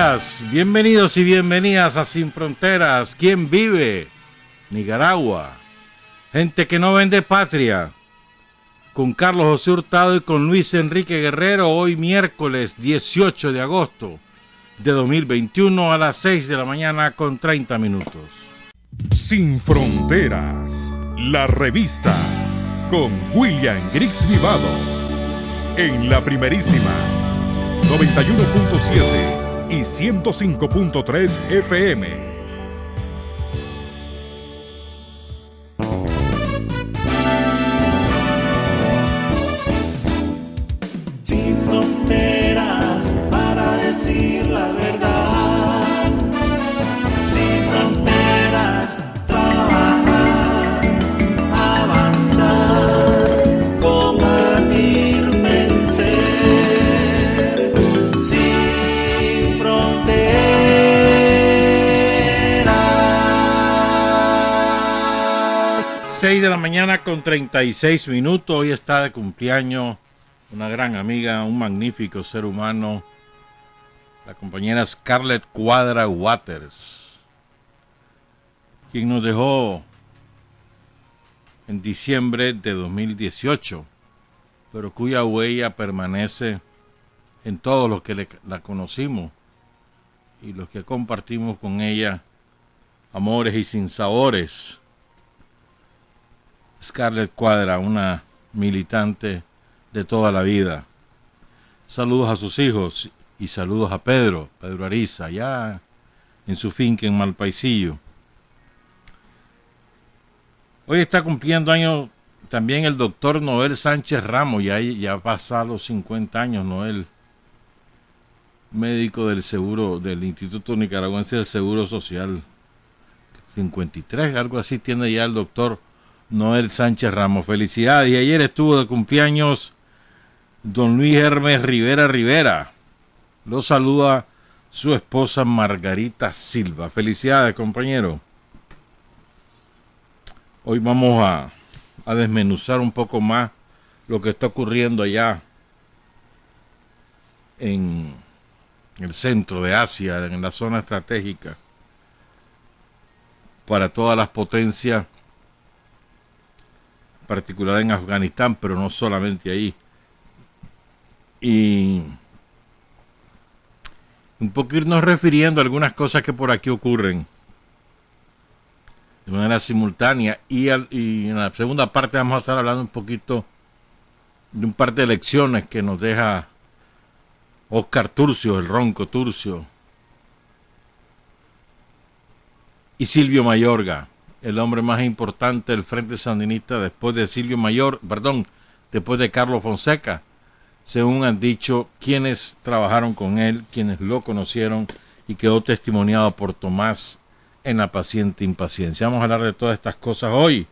días, bienvenidos y bienvenidas a Sin Fronteras. ¿Quién vive? Nicaragua. Gente que no vende patria. Con Carlos José Hurtado y con Luis Enrique Guerrero, hoy miércoles 18 de agosto de 2021 a las 6 de la mañana con 30 minutos. Sin Fronteras, la revista con William Griggs Vivado en la primerísima 91.7 y 105.3 FM. Sin fronteras para decir la verdad. Sin fronteras, trabajar, avanzar, combatir, vencer. Sin fronteras. 6 de la mañana con 36 minutos. Hoy está de cumpleaños una gran amiga, un magnífico ser humano, la compañera Scarlett Cuadra Waters, quien nos dejó en diciembre de 2018, pero cuya huella permanece en todos los que la conocimos y los que compartimos con ella amores y sinsabores. Scarlett Cuadra, una militante de toda la vida. Saludos a sus hijos y saludos a Pedro Ariza, allá en su finca en Malpaisillo. Hoy está cumpliendo años también el doctor Noel Sánchez Ramos, ya pasa los 50 años, Noel, médico del Seguro, del Instituto Nicaragüense del Seguro Social. 53, algo así tiene ya el doctor Noel Sánchez Ramos. Felicidades. Y ayer estuvo de cumpleaños don Luis Hermes Rivera. Lo saluda su esposa Margarita Silva. Felicidades, compañero. Hoy vamos a desmenuzar un poco más lo que está ocurriendo allá en el centro de Asia, en la zona estratégica para todas las potencias, en particular en Afganistán, pero no solamente ahí. Y un poco irnos refiriendo a algunas cosas que por aquí ocurren de manera simultánea, y en la segunda parte vamos a estar hablando un poquito de un par de lecciones que nos deja Oscar Turcio, el ronco Turcio, y Silvio Mayorga, el hombre más importante del Frente Sandinista después de después de Carlos Fonseca, según han dicho quienes trabajaron con él, quienes lo conocieron, y quedó testimoniado por Tomás en La Paciente Impaciencia. Vamos a hablar de todas estas cosas hoy.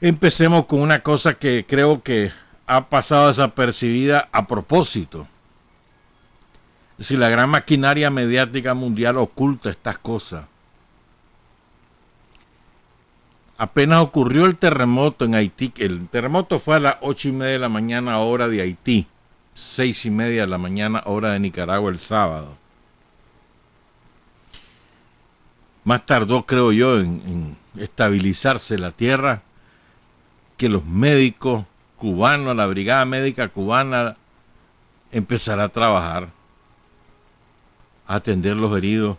Empecemos con una cosa que creo que ha pasado desapercibida a propósito. Es decir, la gran maquinaria mediática mundial oculta estas cosas. Apenas ocurrió el terremoto en Haití. El terremoto fue a las 8:30 de la mañana hora de Haití, 6:30 de la mañana hora de Nicaragua el sábado. Más tardó, creo yo, en estabilizarse la tierra que los médicos cubanos, la Brigada Médica Cubana, empezará a trabajar, a atender los heridos,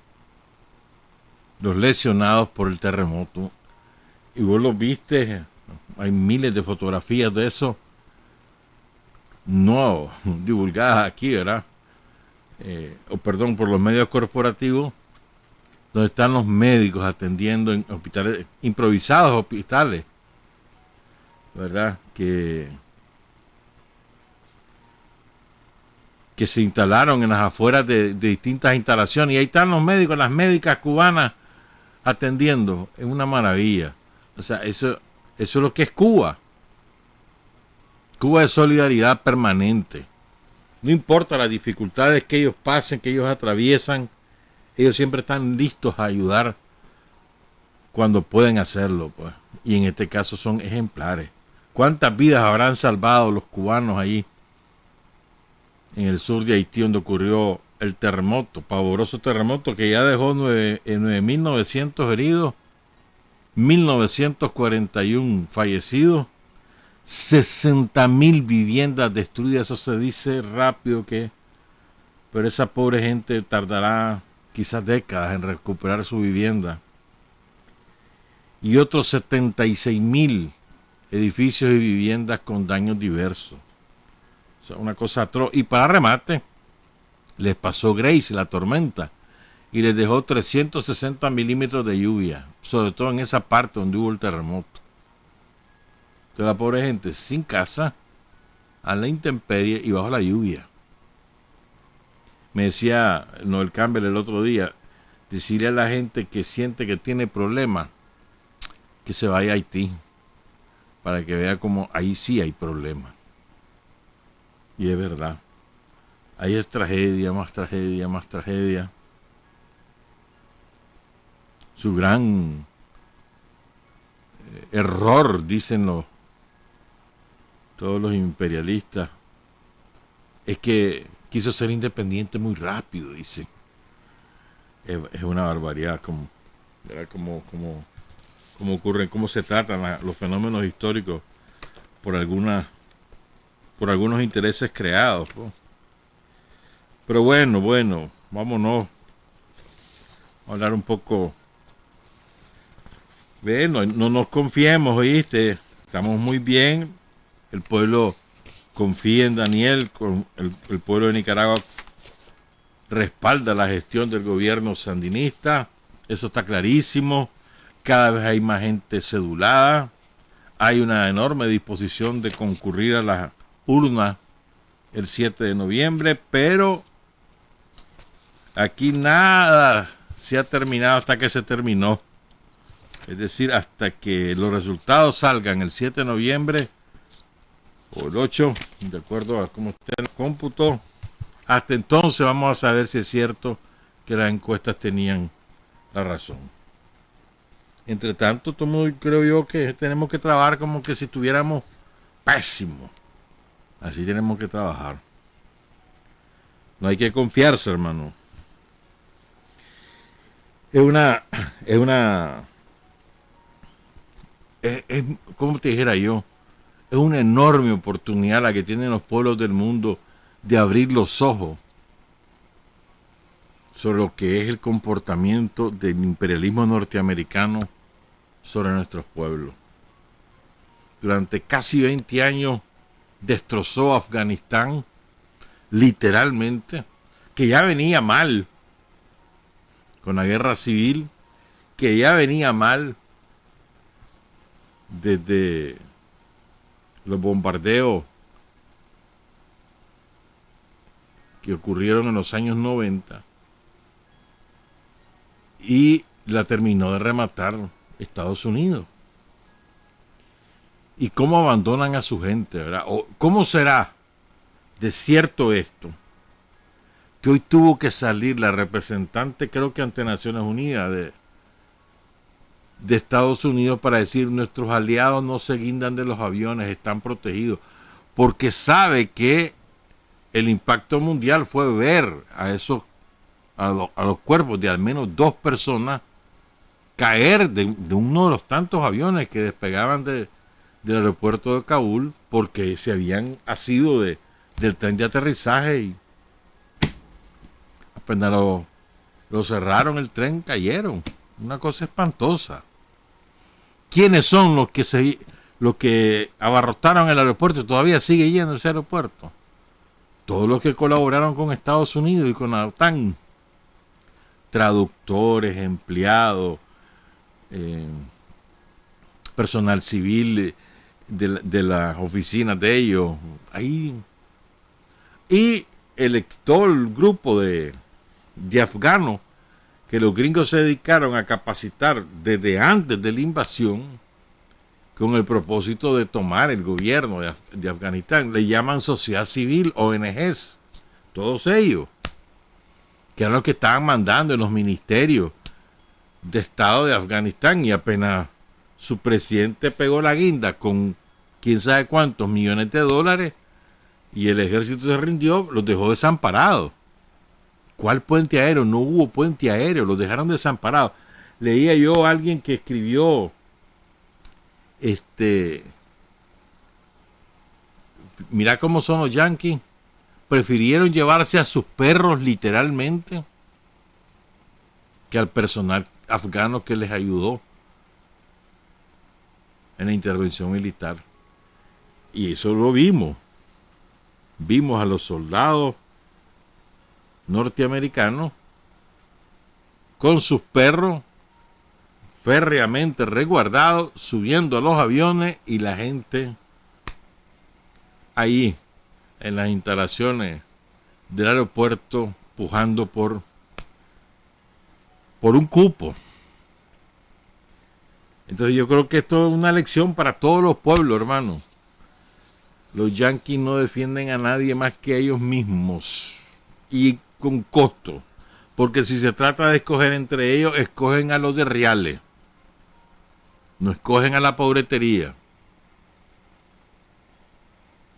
los lesionados por el terremoto. Y vos lo viste, hay miles de fotografías de eso, no divulgadas aquí, ¿verdad? Por los medios corporativos, donde están los médicos atendiendo en hospitales, improvisados hospitales, ¿verdad? Que se instalaron en las afueras de distintas instalaciones, y ahí están los médicos, las médicas cubanas atendiendo. Es una maravilla. O sea, eso es lo que es Cuba. Cuba es solidaridad permanente. No importa las dificultades que ellos pasen, que ellos atraviesan, ellos siempre están listos a ayudar cuando pueden hacerlo, pues. Y en este caso son ejemplares. ¿Cuántas vidas habrán salvado los cubanos ahí en el sur de Haití, donde ocurrió el terremoto, pavoroso terremoto que ya dejó 9.900 heridos, 1.941 fallecidos, 60.000 viviendas destruidas. Eso se dice rápido pero esa pobre gente tardará quizás décadas en recuperar su vivienda. Y otros 76.000 edificios y viviendas con daños diversos. O sea, una cosa atroz. Y para remate, les pasó Grace, la tormenta, y les dejó 360 milímetros de lluvia, sobre todo en esa parte donde hubo el terremoto. Entonces la pobre gente sin casa, a la intemperie y bajo la lluvia. Me decía Noel Campbell el otro día, decirle a la gente que siente que tiene problemas, que se vaya a Haití, para que vea como ahí sí hay problemas. Y es verdad. Ahí es tragedia, más tragedia, más tragedia. Su gran error, dicen todos los imperialistas, es que quiso ser independiente muy rápido, dice. Es una barbaridad como ocurren, cómo se tratan los fenómenos históricos por algunos intereses creados, ¿no? Pero bueno, vámonos a hablar un poco. No nos confiemos, ¿oíste? Estamos muy bien. El pueblo confía en Daniel. El pueblo de Nicaragua respalda la gestión del gobierno sandinista. Eso está clarísimo. Cada vez hay más gente cedulada. Hay una enorme disposición de concurrir a la urna el 7 de noviembre, pero aquí nada se ha terminado hasta que se terminó. Es decir, hasta que los resultados salgan el 7 de noviembre o el 8, de acuerdo a cómo esté el cómputo, hasta entonces vamos a saber si es cierto que las encuestas tenían la razón. Entre tanto, creo yo que tenemos que trabajar como que si estuviéramos pésimos. Así tenemos que trabajar. No hay que confiarse, hermano. Como te dijera yo, es una enorme oportunidad la que tienen los pueblos del mundo de abrir los ojos sobre lo que es el comportamiento del imperialismo norteamericano sobre nuestros pueblos. Durante casi 20 años destrozó Afganistán, literalmente, que ya venía mal con la guerra civil, que ya venía mal desde los bombardeos que ocurrieron en los años 90, y la terminó de rematar Estados Unidos. ¿Y cómo abandonan a su gente, verdad? ¿O cómo será de cierto esto? Que hoy tuvo que salir la representante, creo que ante Naciones Unidas, de Estados Unidos, para decir: nuestros aliados no se guindan de los aviones, están protegidos, porque sabe que el impacto mundial fue ver a los cuerpos de al menos 2 personas caer de uno de los tantos aviones que despegaban del aeropuerto de Kabul, porque se habían asido del tren de aterrizaje y apenas lo cerraron el tren, cayeron. Una cosa espantosa. ¿Quiénes son los que abarrotaron el aeropuerto y todavía sigue yendo ese aeropuerto? Todos los que colaboraron con Estados Unidos y con la OTAN. Traductores, empleados, personal civil de las oficinas de ellos. Ahí. Y todo el grupo de afganos que los gringos se dedicaron a capacitar desde antes de la invasión con el propósito de tomar el gobierno de Afganistán. Le llaman sociedad civil, ONGs, todos ellos, que eran los que estaban mandando en los ministerios de Estado de Afganistán, y apenas su presidente pegó la guinda con quién sabe cuántos millones de dólares y el ejército se rindió, los dejó desamparados. ¿Cuál puente aéreo? No hubo puente aéreo, los dejaron desamparados. Leía yo a alguien que escribió, mira cómo son los yanquis, prefirieron llevarse a sus perros literalmente que al personal afgano que les ayudó en la intervención militar. Y eso lo vimos. Vimos a los soldados norteamericanos con sus perros férreamente resguardados, subiendo a los aviones y la gente ahí en las instalaciones del aeropuerto pujando por un cupo. Entonces yo creo que esto es una lección para todos los pueblos, hermano. Los yanquis no defienden a nadie más que a ellos mismos y con costo, porque si se trata de escoger entre ellos, escogen a los de reales, no escogen a la pobretería.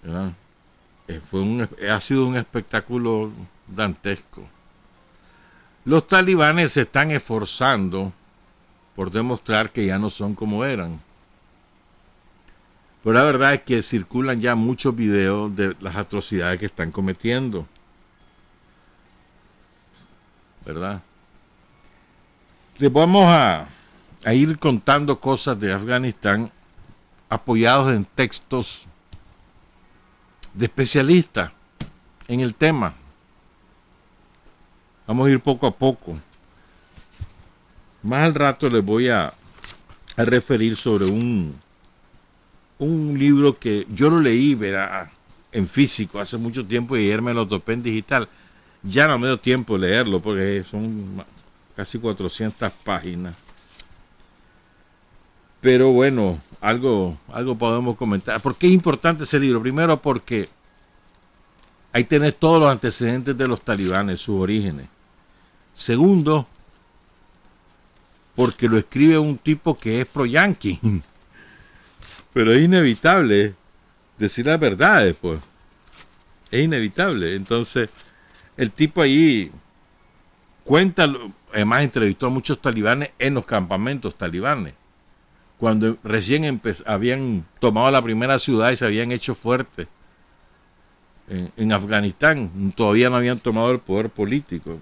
¿Verdad? Ha sido un espectáculo dantesco. Los talibanes se están esforzando por demostrar que ya no son como eran. Pero la verdad es que circulan ya muchos videos de las atrocidades que están cometiendo. ¿Verdad? Les vamos a ir contando cosas de Afganistán apoyados en textos de especialistas en el tema. Vamos a ir poco a poco. Más al rato les voy a referir sobre un libro que yo lo leí, verá, en físico hace mucho tiempo y ayer me lo topé en digital. Ya no me dio tiempo de leerlo porque son casi 400 páginas. Pero bueno, algo podemos comentar. ¿Por qué es importante ese libro? Primero porque ahí tenés todos los antecedentes de los talibanes, sus orígenes. Segundo, porque lo escribe un tipo que es pro-yanqui. Pero es inevitable decir las verdades, pues. Es inevitable. Entonces, el tipo ahí cuenta, además entrevistó a muchos talibanes en los campamentos talibanes. Cuando recién habían tomado la primera ciudad y se habían hecho fuertes en Afganistán. Todavía no habían tomado el poder político.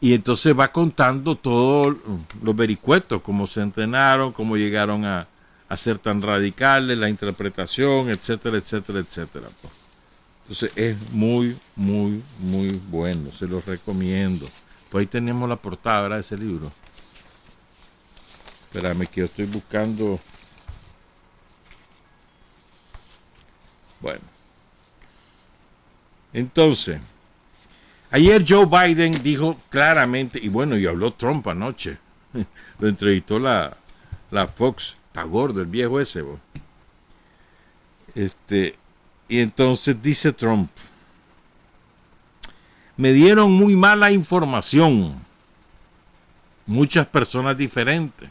Y entonces va contando todos los vericuetos, cómo se entrenaron, cómo llegaron a ser tan radicales, la interpretación, etcétera, etcétera, etcétera. Entonces es muy, muy, muy bueno, se los recomiendo. Pues ahí tenemos la portada, ¿verdad? De ese libro. Espérame que yo estoy buscando. Bueno. Entonces, ayer Joe Biden dijo claramente, y bueno, y habló Trump anoche, lo entrevistó la Fox, está gordo el viejo ese, bo. Y entonces dice Trump, me dieron muy mala información, muchas personas diferentes,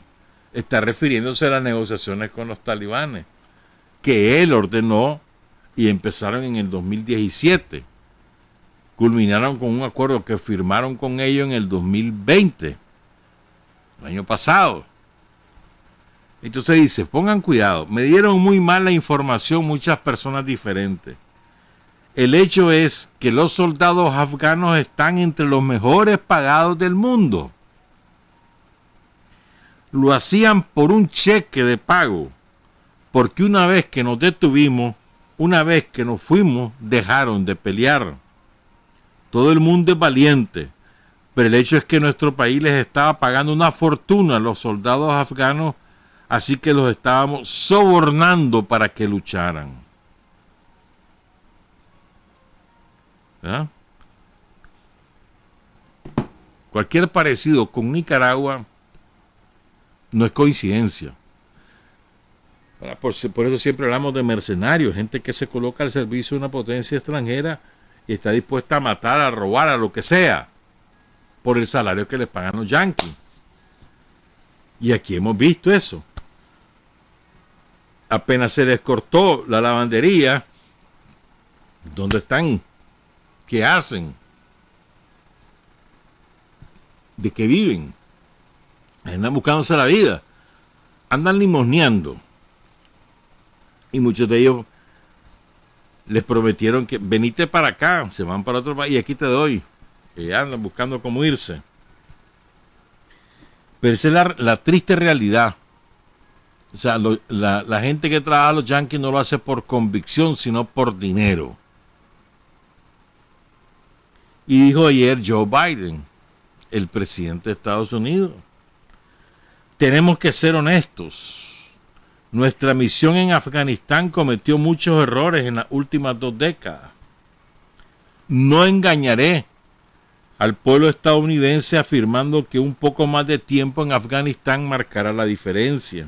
está refiriéndose a las negociaciones con los talibanes, que él ordenó y empezaron en el 2017. Culminaron con un acuerdo que firmaron con ellos en el 2020, el año pasado. Entonces dice, pongan cuidado, me dieron muy mala información muchas personas diferentes. El hecho es que los soldados afganos están entre los mejores pagados del mundo. Lo hacían por un cheque de pago, porque una vez que nos detuvimos, una vez que nos fuimos, dejaron de pelear. Todo el mundo es valiente, pero el hecho es que nuestro país les estaba pagando una fortuna a los soldados afganos, así que los estábamos sobornando para que lucharan. ¿Ah? Cualquier parecido con Nicaragua no es coincidencia. Por eso siempre hablamos de mercenarios, gente que se coloca al servicio de una potencia extranjera y está dispuesta a matar, a robar, a lo que sea, por el salario que les pagan los yanquis. Y aquí hemos visto eso. Apenas se les cortó la lavandería, ¿dónde están? ¿Qué hacen? ¿De qué viven? Andan buscándose la vida. Andan limosneando. Y muchos de ellos les prometieron que venite para acá, se van para otro país y aquí te doy. Que andan buscando cómo irse. Pero esa es la triste realidad. O sea, la gente que trabaja a los yanquis no lo hace por convicción, sino por dinero. Y dijo ayer Joe Biden, el presidente de Estados Unidos, tenemos que ser honestos. Nuestra misión en Afganistán cometió muchos errores en las últimas 2 décadas. No engañaré al pueblo estadounidense afirmando que un poco más de tiempo en Afganistán marcará la diferencia.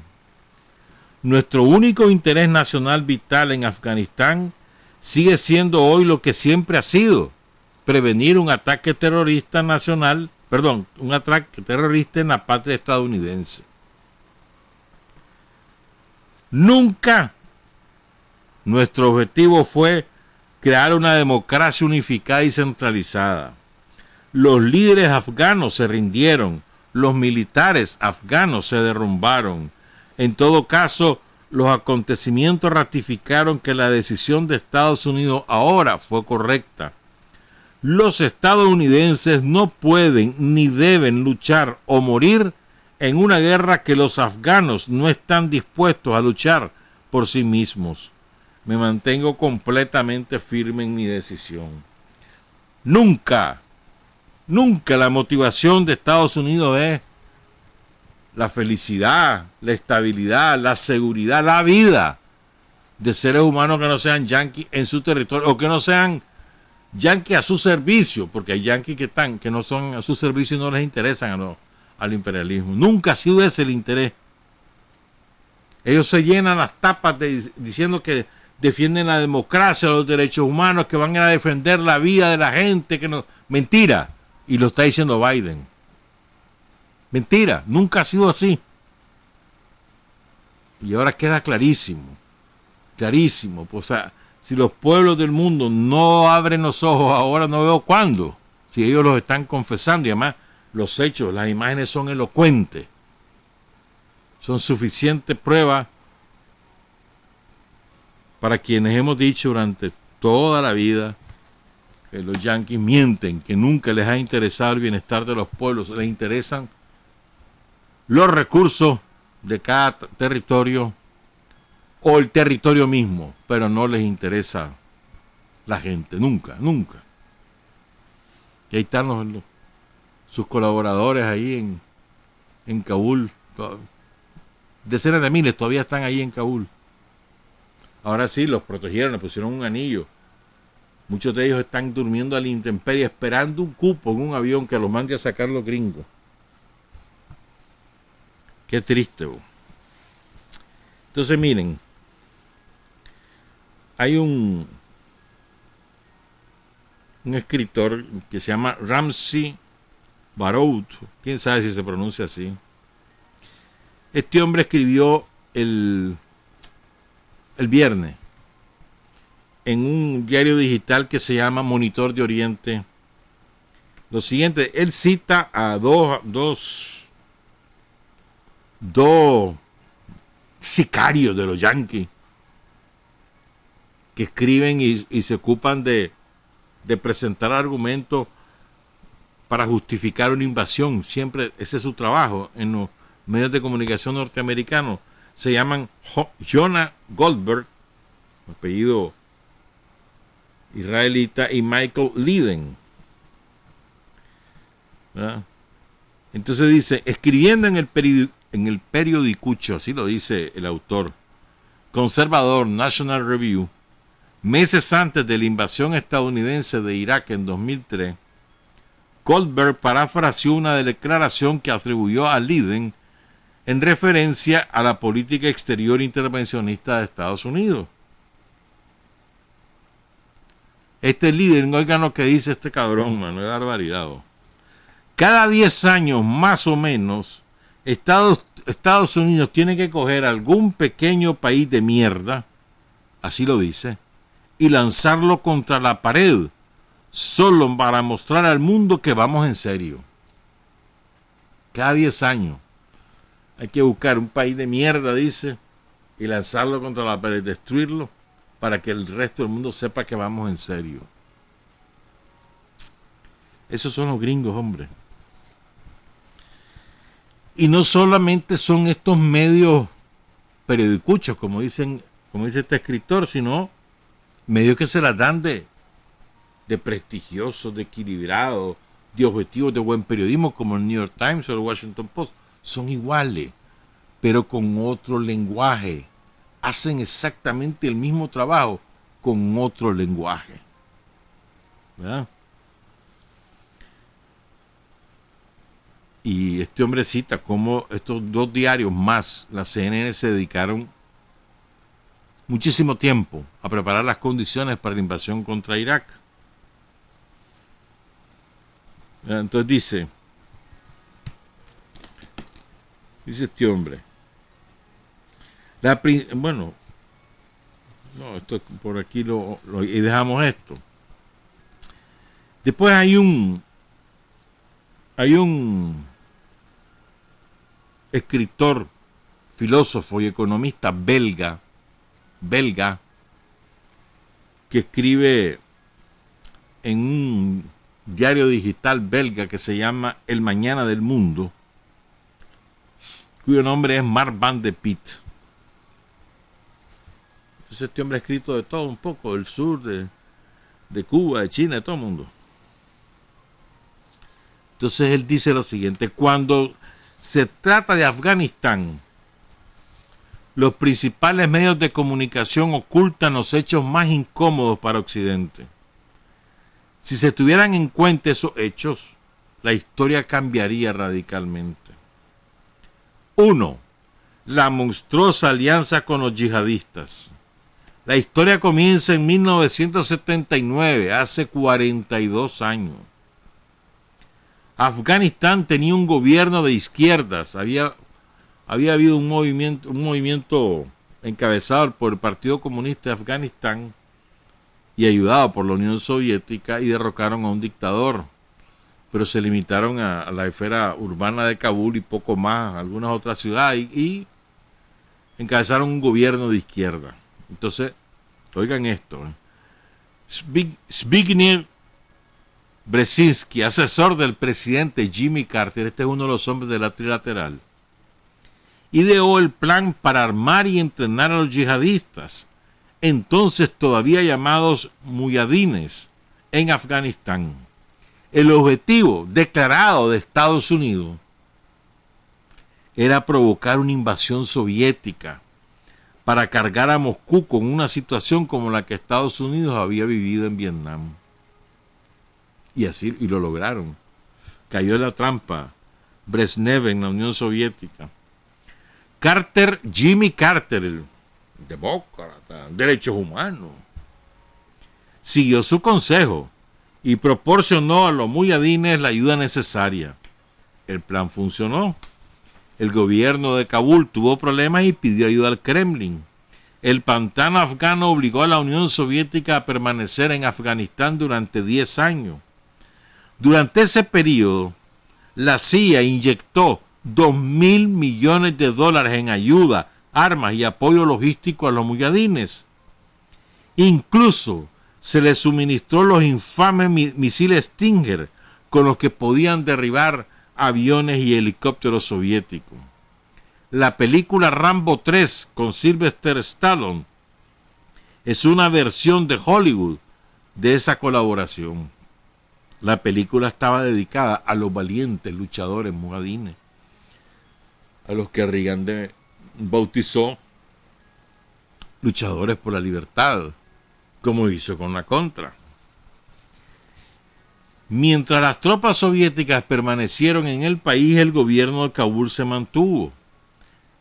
Nuestro único interés nacional vital en Afganistán sigue siendo hoy lo que siempre ha sido: prevenir un ataque terrorista un ataque terrorista en la patria estadounidense. Nunca nuestro objetivo fue crear una democracia unificada y centralizada. Los líderes afganos se rindieron, los militares afganos se derrumbaron. En todo caso, los acontecimientos ratificaron que la decisión de Estados Unidos ahora fue correcta. Los estadounidenses no pueden ni deben luchar o morir en una guerra que los afganos no están dispuestos a luchar por sí mismos. Me mantengo completamente firme en mi decisión. Nunca la motivación de Estados Unidos es la felicidad, la estabilidad, la seguridad, la vida de seres humanos que no sean yanquis en su territorio o que no sean yanquis a su servicio, porque hay yanquis que no son a su servicio y no les interesan al imperialismo. Nunca ha sido ese el interés. Ellos se llenan las tapas diciendo que defienden la democracia, los derechos humanos, que van a defender la vida de la gente, que no. Mentira. Y lo está diciendo Biden. Mentira, nunca ha sido así. Y ahora queda clarísimo. Clarísimo. O sea, si los pueblos del mundo no abren los ojos, ahora no veo cuándo. Si ellos los están confesando y además los hechos, las imágenes son elocuentes. Son suficientes pruebas para quienes hemos dicho durante toda la vida que los yanquis mienten, que nunca les ha interesado el bienestar de los pueblos, les interesan los recursos de cada territorio o el territorio mismo, pero no les interesa la gente, nunca. Y ahí están sus colaboradores ahí en Kabul, decenas de miles todavía están ahí en Kabul. Ahora sí, los protegieron, les pusieron un anillo. Muchos de ellos están durmiendo a la intemperie esperando un cupo en un avión que los mande a sacar los gringos. Qué triste. Entonces miren, hay un escritor que se llama Ramsey Baroud, quién sabe si se pronuncia así. Este hombre escribió el viernes en un diario digital que se llama Monitor de Oriente lo siguiente. Él cita a dos sicarios de los yanquis que escriben y se ocupan de presentar argumentos para justificar una invasión. Siempre ese es su trabajo en los medios de comunicación norteamericanos. Se llaman Jonah Goldberg, apellido israelita, y Michael Liden, ¿verdad? Entonces dice, escribiendo en el periodicucho, así lo dice el autor, conservador National Review, meses antes de la invasión estadounidense de Irak en 2003, Goldberg parafraseó una declaración que atribuyó a Liden en referencia a la política exterior intervencionista de Estados Unidos. Este líder, oigan lo que dice este cabrón, mano, es barbaridad. Cada 10 años más o menos, Estados Unidos tiene que coger algún pequeño país de mierda, así lo dice, y lanzarlo contra la pared, solo para mostrar al mundo que vamos en serio. Cada 10 años hay que buscar un país de mierda, dice, y lanzarlo contra la pared, destruirlo, para que el resto del mundo sepa que vamos en serio. Esos son los gringos, hombre. Y no solamente son estos medios periodicuchos, como dice este escritor, sino medios que se las dan de prestigiosos, de equilibrados, de objetivos, de buen periodismo, como el New York Times o el Washington Post. Son iguales, pero con otro lenguaje. Hacen exactamente el mismo trabajo con otro lenguaje. ¿Verdad? Y este hombre cita cómo estos dos diarios más la CNN se dedicaron muchísimo tiempo a preparar las condiciones para la invasión contra Irak. Entonces dice este hombre, bueno, no, esto por aquí y dejamos esto. Después hay un escritor, filósofo y economista belga, que escribe en un diario digital belga que se llama El Mañana del Mundo, cuyo nombre es Mark Van de Piet. Entonces este hombre ha escrito de todo un poco, del sur, de Cuba, de China, de todo el mundo. Entonces él dice lo siguiente: cuando se trata de Afganistán, los principales medios de comunicación ocultan los hechos más incómodos para Occidente. Si se tuvieran en cuenta esos hechos, la historia cambiaría radicalmente. 1. La monstruosa alianza con los yihadistas. La historia comienza en 1979, hace 42 años. Afganistán tenía un gobierno de izquierdas. Había habido un movimiento encabezado por el Partido Comunista de Afganistán y ayudado por la Unión Soviética, y derrocaron a un dictador, pero se limitaron a la esfera urbana de Kabul y poco más, algunas otras ciudades, y encabezaron un gobierno de izquierda. Entonces, oigan esto, Zbigniew Brzezinski, asesor del presidente Jimmy Carter, este es uno de los hombres de la trilateral, ideó el plan para armar y entrenar a los yihadistas, entonces todavía llamados muyadines, en Afganistán. El objetivo declarado de Estados Unidos era provocar una invasión soviética para cargar a Moscú con una situación como la que Estados Unidos había vivido en Vietnam. Y lo lograron. Cayó en la trampa Brezhnev en la Unión Soviética. Jimmy Carter, el demócrata, derechos humanos, siguió su consejo y proporcionó a los muyadines la ayuda necesaria. El plan funcionó. El gobierno de Kabul tuvo problemas y pidió ayuda al Kremlin. El pantano afgano obligó a la Unión Soviética a permanecer en Afganistán durante 10 años. Durante ese periodo, la CIA inyectó $2.000 millones en ayuda, armas y apoyo logístico a los muyadines. Incluso se les suministró los infames misiles Stinger, con los que podían derribar aviones y helicópteros soviéticos. La película Rambo 3 con Sylvester Stallone es una versión de Hollywood de esa colaboración. La película estaba dedicada a los valientes luchadores mujahidines, a los que Reagan bautizó luchadores por la libertad, como hizo con la Contra. Mientras las tropas soviéticas permanecieron en el país, el gobierno de Kabul se mantuvo.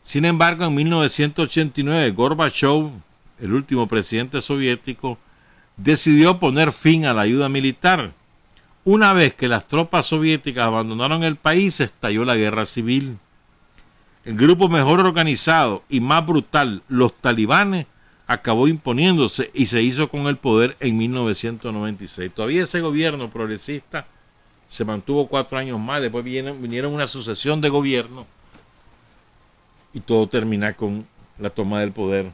Sin embargo, en 1989, Gorbachev, el último presidente soviético, decidió poner fin a la ayuda militar. Una vez que las tropas soviéticas abandonaron el país, estalló la guerra civil. El grupo mejor organizado y más brutal, los talibanes, acabó imponiéndose y se hizo con el poder en 1996. Todavía ese gobierno progresista se mantuvo 4 años más, después vinieron una sucesión de gobierno y todo termina con la toma del poder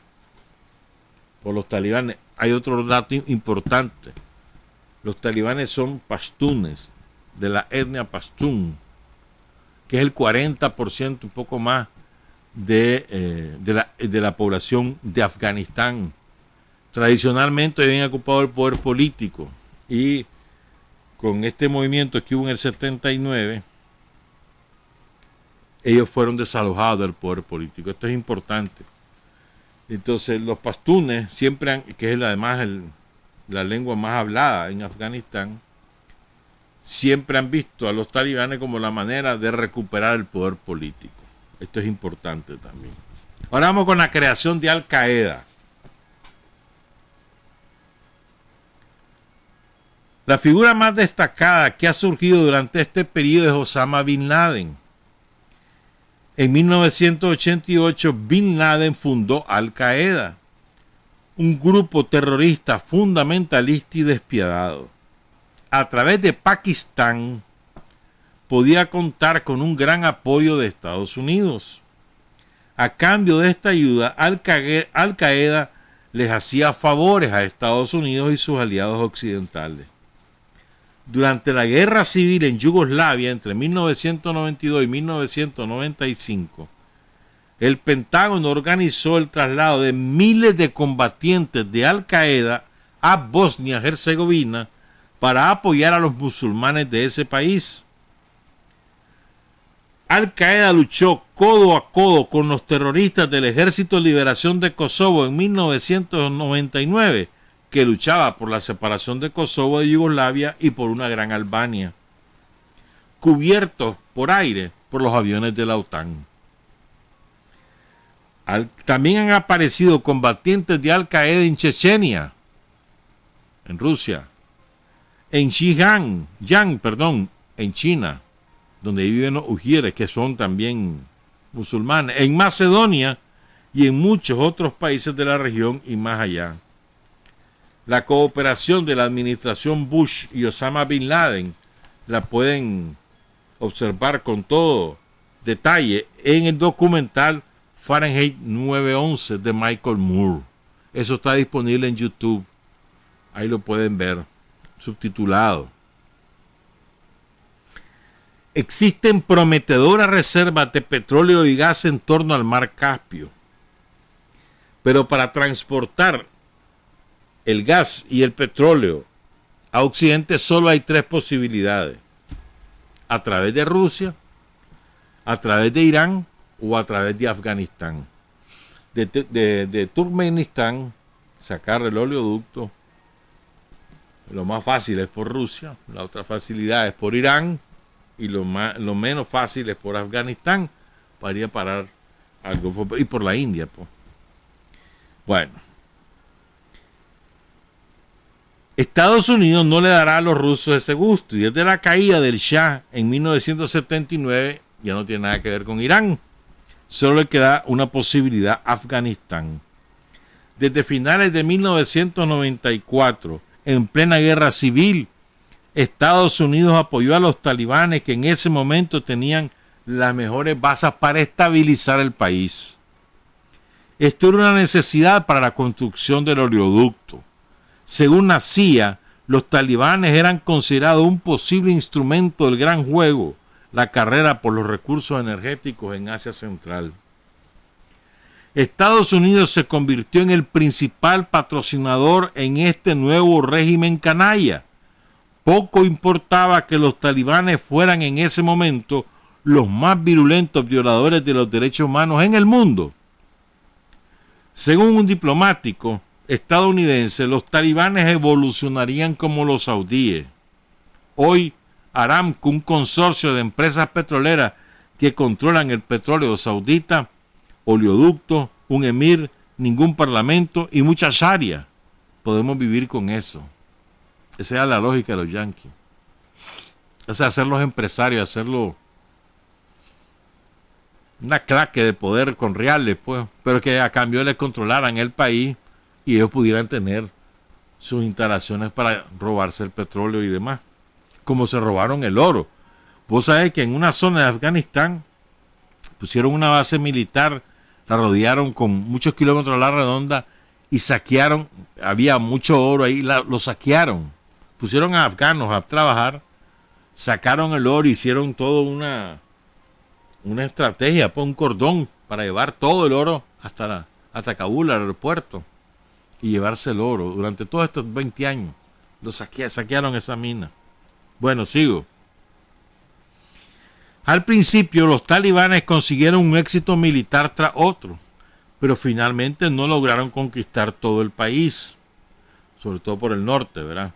por los talibanes. Hay otro dato importante: los talibanes son pastunes, de la etnia pastún, que es el 40%, un poco más, de la población de Afganistán. Tradicionalmente habían ocupado el poder político, y con este movimiento que hubo en el 79, ellos fueron desalojados del poder político. Esto es importante. Entonces los pastunes siempre han, que es además la lengua más hablada en Afganistán, siempre han visto a los talibanes como la manera de recuperar el poder político. Esto es importante también. Ahora vamos con la creación de Al Qaeda. La figura más destacada que ha surgido durante este periodo es Osama Bin Laden. En 1988, Bin Laden fundó Al Qaeda, un grupo terrorista fundamentalista y despiadado. A través de Pakistán, podía contar con un gran apoyo de Estados Unidos. A cambio de esta ayuda, Al Qaeda les hacía favores a Estados Unidos y sus aliados occidentales. Durante la guerra civil en Yugoslavia entre 1992 y 1995, el Pentágono organizó el traslado de miles de combatientes de Al Qaeda a Bosnia-Herzegovina para apoyar a los musulmanes de ese país. Al Qaeda luchó codo a codo con los terroristas del Ejército de Liberación de Kosovo en 1999, que luchaba por la separación de Kosovo de Yugoslavia y por una gran Albania, cubiertos por aire por los aviones de la OTAN. También han aparecido combatientes de Al Qaeda en Chechenia, en Rusia, en Xinjiang, en China, donde viven los ujieres, que son también musulmanes, en Macedonia y en muchos otros países de la región y más allá. La cooperación de la administración Bush y Osama Bin Laden la pueden observar con todo detalle en el documental Fahrenheit 9/11 de Michael Moore. Eso está disponible en YouTube. Ahí lo pueden ver, subtitulado. Existen prometedoras reservas de petróleo y gas en torno al mar Caspio. Pero para transportar el gas y el petróleo a Occidente solo hay 3 posibilidades: a través de Rusia, a través de Irán o a través de Afganistán. De Turkmenistán, sacar el oleoducto, lo más fácil es por Rusia, la otra facilidad es por Irán y lo menos fácil es por Afganistán, para ir a parar al Golfo, y por la India, pues. Bueno, Estados Unidos no le dará a los rusos ese gusto, y desde la caída del Shah en 1979 ya no tiene nada que ver con Irán. Solo le queda una posibilidad: Afganistán. Desde finales de 1994, en plena guerra civil, Estados Unidos apoyó a los talibanes, que en ese momento tenían las mejores bases para estabilizar el país. Esto era una necesidad para la construcción del oleoducto. Según la CIA, los talibanes eran considerados un posible instrumento del gran juego, la carrera por los recursos energéticos en Asia Central. Estados Unidos se convirtió en el principal patrocinador en este nuevo régimen canalla. Poco importaba que los talibanes fueran en ese momento los más virulentos violadores de los derechos humanos en el mundo. Según un diplomático estadounidense, los talibanes evolucionarían como los saudíes. Hoy, Aramco, un consorcio de empresas petroleras que controlan el petróleo saudita, oleoducto, un emir, ningún parlamento y mucha sharia. Podemos vivir con eso. Esa era la lógica de los yanquis. O sea, hacerlos empresarios, hacerlo una claque de poder con reales, pues, pero que a cambio les controlaran el país y ellos pudieran tener sus instalaciones para robarse el petróleo y demás. como se robaron el oro. Vos sabés que en una zona de Afganistán pusieron una base militar, la rodearon con muchos kilómetros a la redonda y saquearon, había mucho oro ahí, lo saquearon. Pusieron a afganos a trabajar, sacaron el oro, hicieron toda una estrategia, un cordón para llevar todo el oro hasta Kabul, al aeropuerto, y llevarse el oro. Durante todos estos 20 años saquearon esa mina. Bueno, sigo. Al principio los talibanes consiguieron un éxito militar tras otro, pero finalmente no lograron conquistar todo el país, sobre todo por el norte, ¿verdad?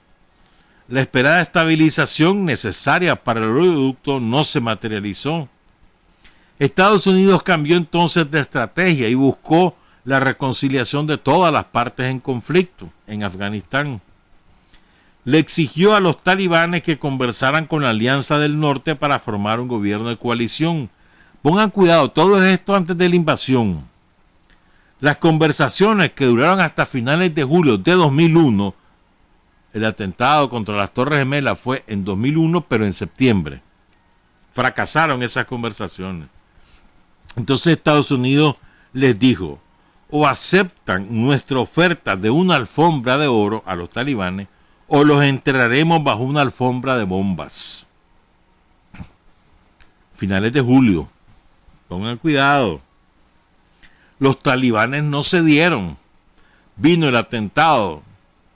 La esperada estabilización necesaria para el oleoducto no se materializó. Estados Unidos cambió entonces de estrategia y buscó la reconciliación de todas las partes en conflicto en Afganistán. Le exigió a los talibanes que conversaran con la Alianza del Norte para formar un gobierno de coalición. Pongan cuidado, todo esto antes de la invasión. Las conversaciones que duraron hasta finales de julio de 2001, el atentado contra las Torres Gemelas fue en 2001, pero en septiembre. Fracasaron esas conversaciones. Entonces Estados Unidos les dijo, o aceptan nuestra oferta de una alfombra de oro a los talibanes, o los enterraremos bajo una alfombra de bombas. Finales de julio. Pongan cuidado. Los talibanes no cedieron. Vino el atentado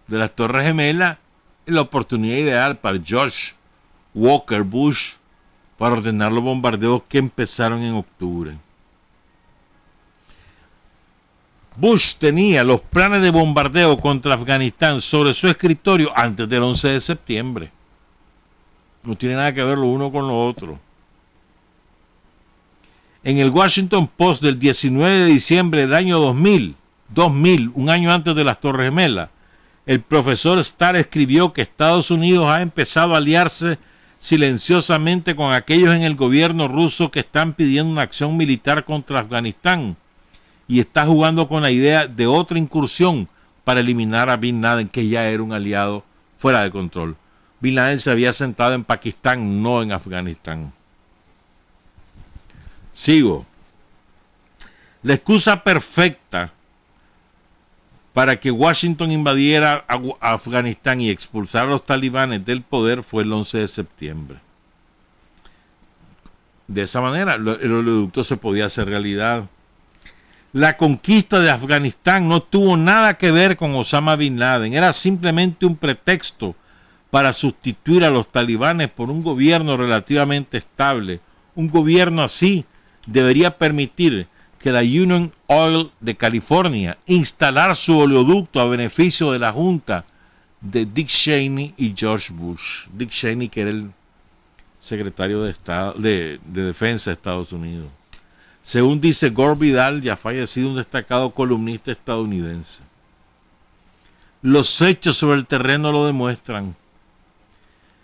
de las Torres Gemelas y la oportunidad ideal para George Walker Bush para ordenar los bombardeos que empezaron en octubre. Bush tenía los planes de bombardeo contra Afganistán sobre su escritorio antes del 11 de septiembre. No tiene nada que ver lo uno con lo otro. En el Washington Post del 19 de diciembre del año 2000, un año antes de las Torres Gemelas, el profesor Starr escribió que Estados Unidos ha empezado a aliarse silenciosamente con aquellos en el gobierno ruso que están pidiendo una acción militar contra Afganistán y está jugando con la idea de otra incursión para eliminar a Bin Laden, que ya era un aliado fuera de control. Bin Laden se había sentado en Pakistán, no en Afganistán. Sigo. La excusa perfecta para que Washington invadiera a Afganistán y expulsara a los talibanes del poder fue el 11 de septiembre. De esa manera, el oleoducto se podía hacer realidad. La conquista de Afganistán no tuvo nada que ver con Osama Bin Laden. Era simplemente un pretexto para sustituir a los talibanes por un gobierno relativamente estable. Un gobierno así debería permitir que la Union Oil de California instalar su oleoducto a beneficio de la junta de Dick Cheney y George Bush. Dick Cheney, que era el secretario de Estado de Defensa de Estados Unidos. Según dice Gore Vidal, ya fallecido, un destacado columnista estadounidense. Los hechos sobre el terreno lo demuestran.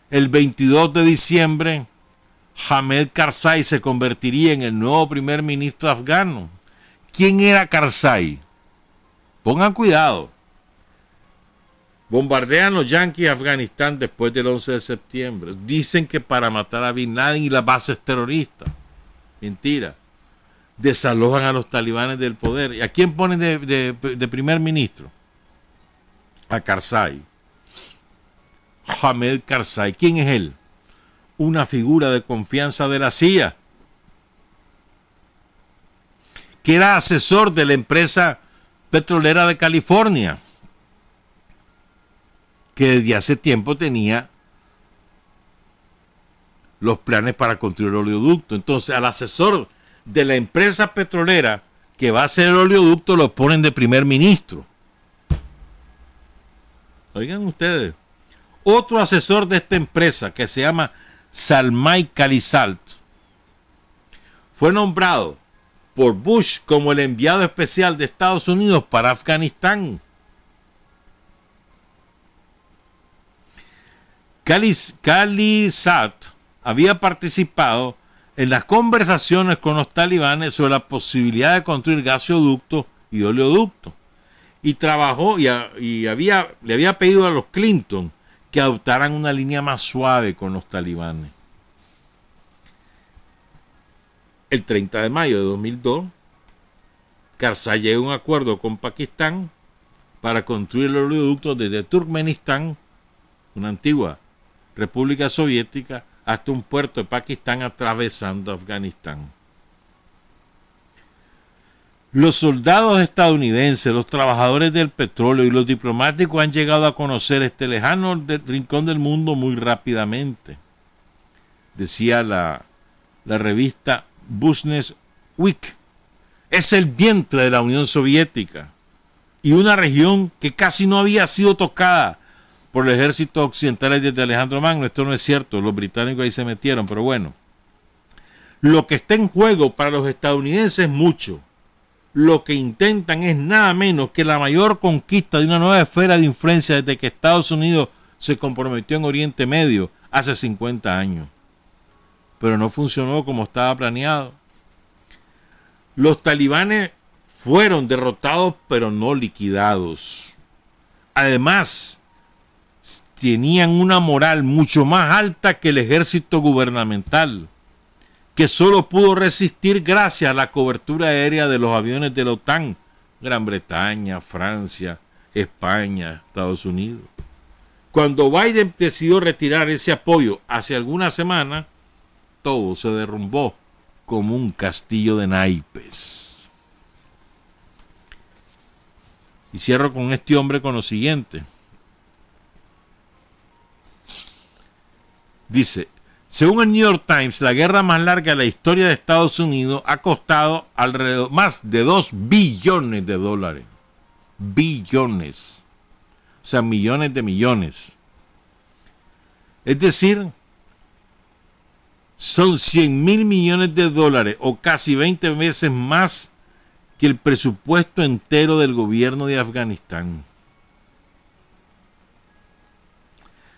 El 22 de diciembre, Hamid Karzai se convertiría en el nuevo primer ministro afgano. ¿Quién era Karzai? Pongan cuidado. Bombardean los yanquis Afganistán después del 11 de septiembre. Dicen que para matar a Bin Laden y las bases terroristas. Mentira. Desalojan a los talibanes del poder. ¿Y a quién ponen de primer ministro? A Karzai. Hamid Karzai. ¿Quién es él? Una figura de confianza de la CIA, que era asesor de la empresa petrolera de California, que desde hace tiempo tenía los planes para construir el oleoducto. Entonces, al asesor de la empresa petrolera que va a hacer el oleoducto lo ponen de primer ministro. Oigan ustedes, otro asesor de esta empresa que se llama Salmai Khalilzad fue nombrado por Bush como el enviado especial de Estados Unidos para Afganistán. Khalilzad había participado en las conversaciones con los talibanes sobre la posibilidad de construir gasoductos y oleoductos, y trabajó y le había pedido a los Clinton que adoptaran una línea más suave con los talibanes. El 30 de mayo de 2002, Karzai llegó a un acuerdo con Pakistán para construir los oleoductos desde Turkmenistán, una antigua república soviética, hasta un puerto de Pakistán atravesando Afganistán. Los soldados estadounidenses, los trabajadores del petróleo y los diplomáticos han llegado a conocer este lejano rincón del mundo muy rápidamente. Decía la revista Business Week. Es el vientre de la Unión Soviética y una región que casi no había sido tocada por el ejército occidental desde Alejandro Magno. Esto no es cierto, los británicos ahí se metieron, pero bueno. Lo que está en juego para los estadounidenses es mucho. Lo que intentan es nada menos que la mayor conquista de una nueva esfera de influencia desde que Estados Unidos se comprometió en Oriente Medio hace 50 años. Pero no funcionó como estaba planeado. Los talibanes fueron derrotados pero no liquidados. Además, tenían una moral mucho más alta que el ejército gubernamental, que solo pudo resistir gracias a la cobertura aérea de los aviones de la OTAN, Gran Bretaña, Francia, España, Estados Unidos. Cuando Biden decidió retirar ese apoyo hace algunas semanas, todo se derrumbó como un castillo de naipes. Y cierro con este hombre con lo siguiente. Dice, según el New York Times, la guerra más larga de la historia de Estados Unidos ha costado alrededor más de 2 billones de dólares. Billones. O sea, millones de millones. Es decir, son 100.000 millones de dólares o casi 20 veces más que el presupuesto entero del gobierno de Afganistán.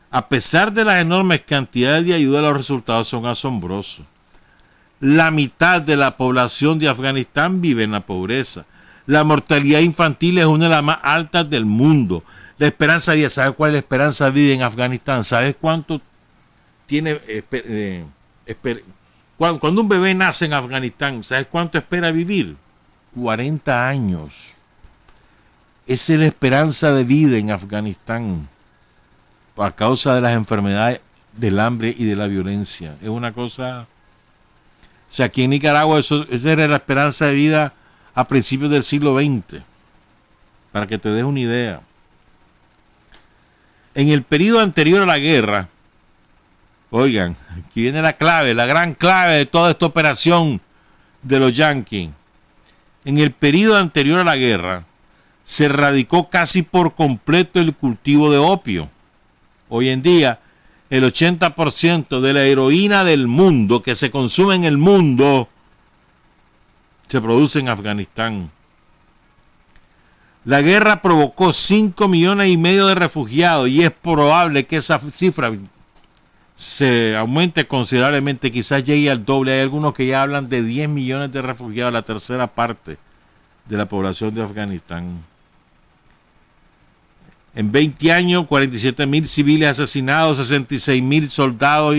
A pesar de las enormes cantidades de ayuda, los resultados son asombrosos. La mitad de la población de Afganistán vive en la pobreza. La mortalidad infantil es una de las más altas del mundo. La esperanza de vida, ¿sabes cuál es la esperanza de vida en Afganistán? ¿Sabes cuánto tiene? Cuando un bebé nace en Afganistán, ¿sabes cuánto espera vivir? 40 años. Esa es la esperanza de vida en Afganistán, a causa de las enfermedades, del hambre y de la violencia. Es una cosa... O sea, aquí en Nicaragua esa era la esperanza de vida a principios del siglo XX, para que te des una idea. En el periodo anterior a la guerra, oigan, aquí viene la clave, la gran clave de toda esta operación de los yanquis. En el periodo anterior a la guerra, se erradicó casi por completo el cultivo de opio. Hoy en día, el 80% de la heroína del mundo que se consume en el mundo se produce en Afganistán. La guerra provocó 5,5 millones de refugiados y es probable que esa cifra se aumente considerablemente, quizás llegue al doble. Hay algunos que ya hablan de 10 millones de refugiados, la tercera parte de la población de Afganistán. En 20 años, 47,000 civiles asesinados, 66,000 soldados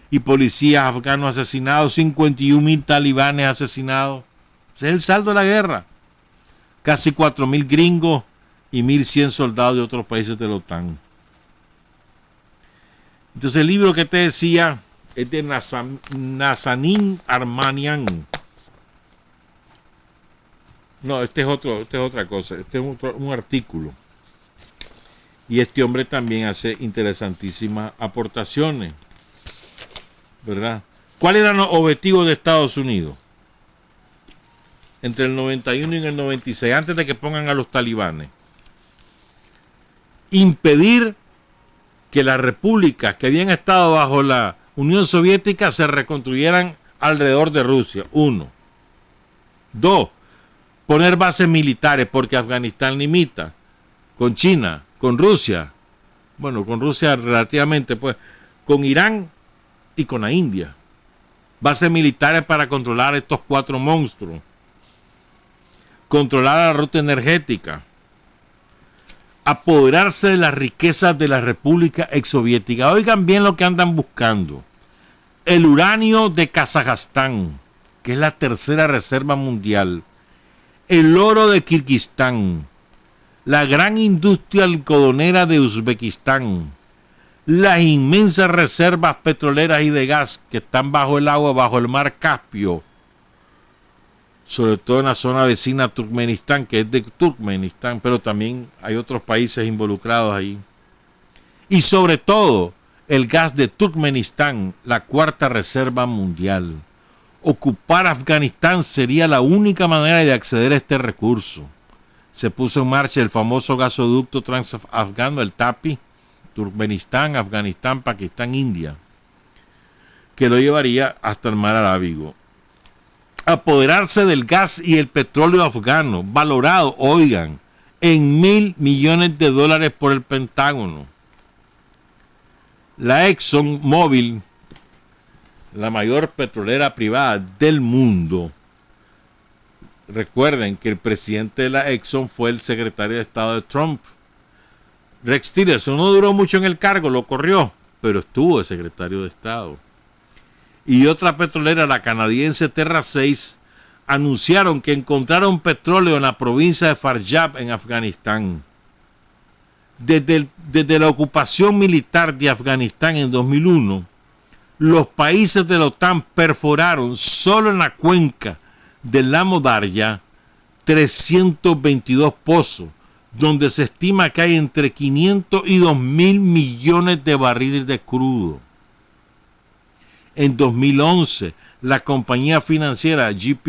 y policías afganos asesinados, 51,000 talibanes asesinados. Ese es el saldo de la guerra. Casi 4,000 gringos y 1,100 soldados de otros países de la OTAN. Entonces el libro que te decía es de Nazanin Armanian. No, este es otra cosa. Este es un artículo. Y este hombre también hace interesantísimas aportaciones, ¿verdad? ¿Cuáles eran los objetivos de Estados Unidos entre el 91 y el 96, antes de que pongan a los talibanes? Impedir que las repúblicas que habían estado bajo la Unión Soviética se reconstruyeran alrededor de Rusia. 1. 2. Poner bases militares, porque Afganistán limita con China, con Rusia, bueno, con Rusia relativamente, pues, con Irán y con la India. Bases militares para controlar estos 4 monstruos. Controlar la ruta energética. apoderarse de las riquezas de la República Exsoviética. Oigan bien lo que andan buscando. El uranio de Kazajstán, que es la tercera reserva mundial. El oro de Kirguistán. La gran industria algodonera de Uzbekistán. Las inmensas reservas petroleras y de gas que están bajo el agua, bajo el mar Caspio. Sobre todo en la zona vecina a Turkmenistán, que es de Turkmenistán, pero también hay otros países involucrados ahí. Y sobre todo, el gas de Turkmenistán, la cuarta reserva mundial. Ocupar Afganistán sería la única manera de acceder a este recurso. Se puso en marcha el famoso gasoducto transafgano, el TAPI, Turkmenistán, Afganistán, Pakistán, India, que lo llevaría hasta el mar Arábigo. Apoderarse del gas y el petróleo afgano, valorado, oigan, en $1.000 millones por el Pentágono. La ExxonMobil, la mayor petrolera privada del mundo. Recuerden que el presidente de la Exxon fue el secretario de Estado de Trump. Rex Tillerson no duró mucho en el cargo, lo corrió, pero estuvo de secretario de Estado. Y otra petrolera, la canadiense Terra 6, anunciaron que encontraron petróleo en la provincia de Faryab, en Afganistán. Desde la ocupación militar de Afganistán en 2001, los países de la OTAN perforaron solo en la cuenca del Lago Darya 322 pozos, donde se estima que hay entre 500 y 2.000 millones de barriles de crudo. En 2011, la compañía financiera JP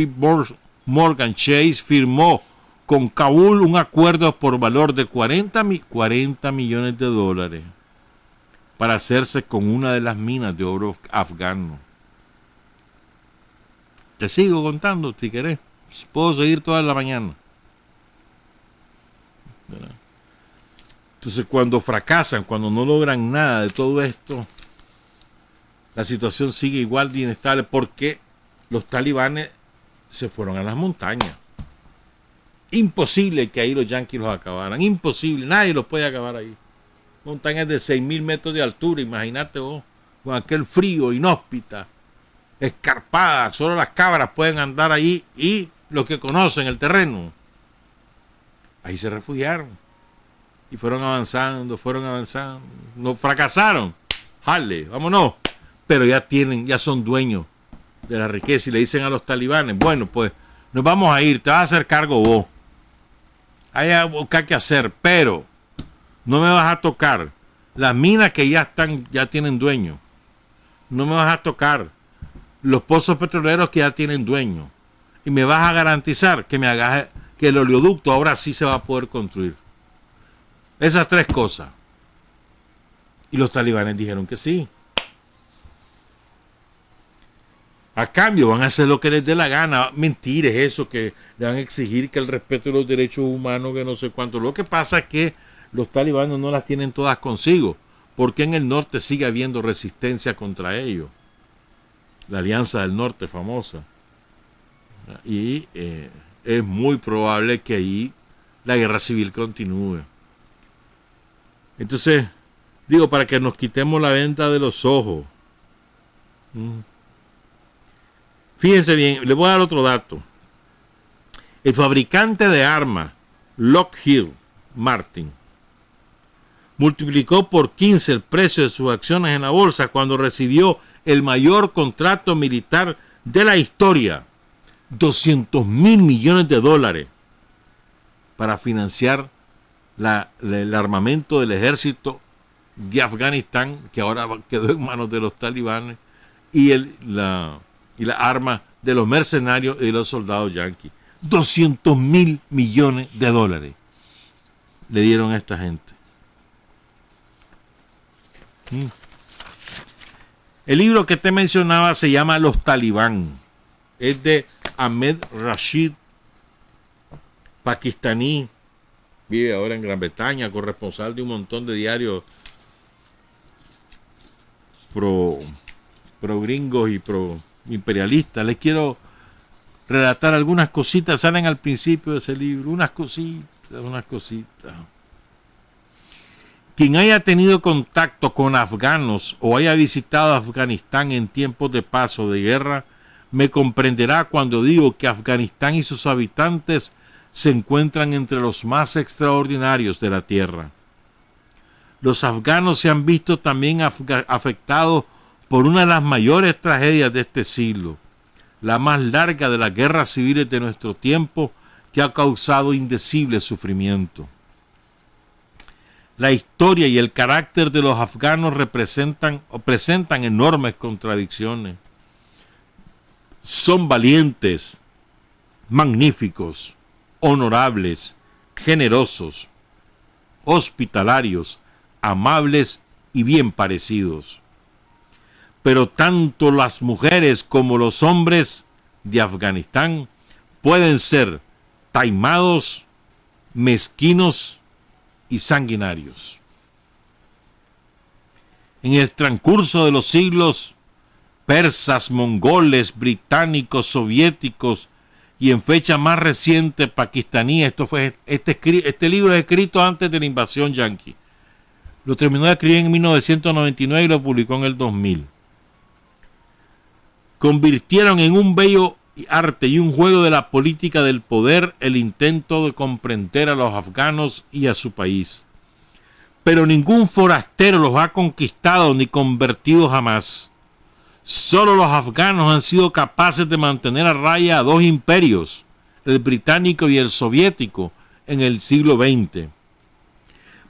Morgan Chase firmó con Kabul un acuerdo por valor de 40 millones de dólares para hacerse con una de las minas de oro afgano. Te sigo contando si querés. Puedo seguir toda la mañana. Entonces, cuando fracasan, cuando no logran nada de todo esto, la situación sigue igual de inestable porque los talibanes se fueron a las montañas. Imposible que ahí los yanquis los acabaran. Imposible. Nadie los puede acabar ahí. Montañas de 6.000 metros de altura. Imagínate vos, con aquel frío inhóspita, escarpada. Solo las cabras pueden andar ahí y los que conocen el terreno. Ahí se refugiaron. Y fueron avanzando. No fracasaron. Jale, vámonos. Pero ya son dueños de la riqueza y le dicen a los talibanes, bueno, pues nos vamos a ir, te vas a hacer cargo vos. Hay algo que hay que hacer, pero no me vas a tocar las minas que ya tienen dueño. No me vas a tocar los pozos petroleros que ya tienen dueño. Y me vas a garantizar que el oleoducto ahora sí se va a poder construir. Esas tres cosas. Y los talibanes dijeron que sí. A cambio van a hacer lo que les dé la gana. Mentira es eso, que le van a exigir que el respeto de los derechos humanos, que no sé cuánto. Lo que pasa es que los talibanes no las tienen todas consigo, porque en el norte sigue habiendo resistencia contra ellos. La Alianza del Norte famosa. Y es muy probable que ahí la guerra civil continúe. Entonces, digo, para que nos quitemos la venda de los ojos. Fíjense bien, les voy a dar otro dato. El fabricante de armas, Lockheed Martin, multiplicó por 15 el precio de sus acciones en la bolsa cuando recibió el mayor contrato militar de la historia, $200.000 millones, para financiar el armamento del ejército de Afganistán, que ahora quedó en manos de los talibanes, y la arma de los mercenarios y de los soldados yanquis. $200.000 millones le dieron a esta gente. El libro que te mencionaba se llama Los Talibán. Es de Ahmed Rashid, pakistaní, vive ahora en Gran Bretaña, corresponsal de un montón de diarios pro gringos y pro imperialistas. Les quiero relatar algunas cositas, salen al principio de ese libro, unas cositas. Quien haya tenido contacto con afganos o haya visitado Afganistán en tiempos de paz o de guerra, me comprenderá cuando digo que Afganistán y sus habitantes se encuentran entre los más extraordinarios de la tierra. Los afganos se han visto también afectados por una de las mayores tragedias de este siglo, la más larga de las guerras civiles de nuestro tiempo, que ha causado indecible sufrimiento. La historia y el carácter de los afganos presentan enormes contradicciones. Son valientes, magníficos, honorables, generosos, hospitalarios, amables y bien parecidos. Pero tanto las mujeres como los hombres de Afganistán pueden ser taimados, mezquinos y sanguinarios. En el transcurso de los siglos, persas, mongoles, británicos, soviéticos y en fecha más reciente pakistaní, este libro es escrito antes de la invasión yanqui. Lo terminó de escribir en 1999 y lo publicó en el 2000. Convirtieron en un bello arte y un juego de la política del poder el intento de comprender a los afganos y a su país. Pero ningún forastero los ha conquistado ni convertido jamás. Solo los afganos han sido capaces de mantener a raya a dos imperios, el británico y el soviético, en el siglo XX.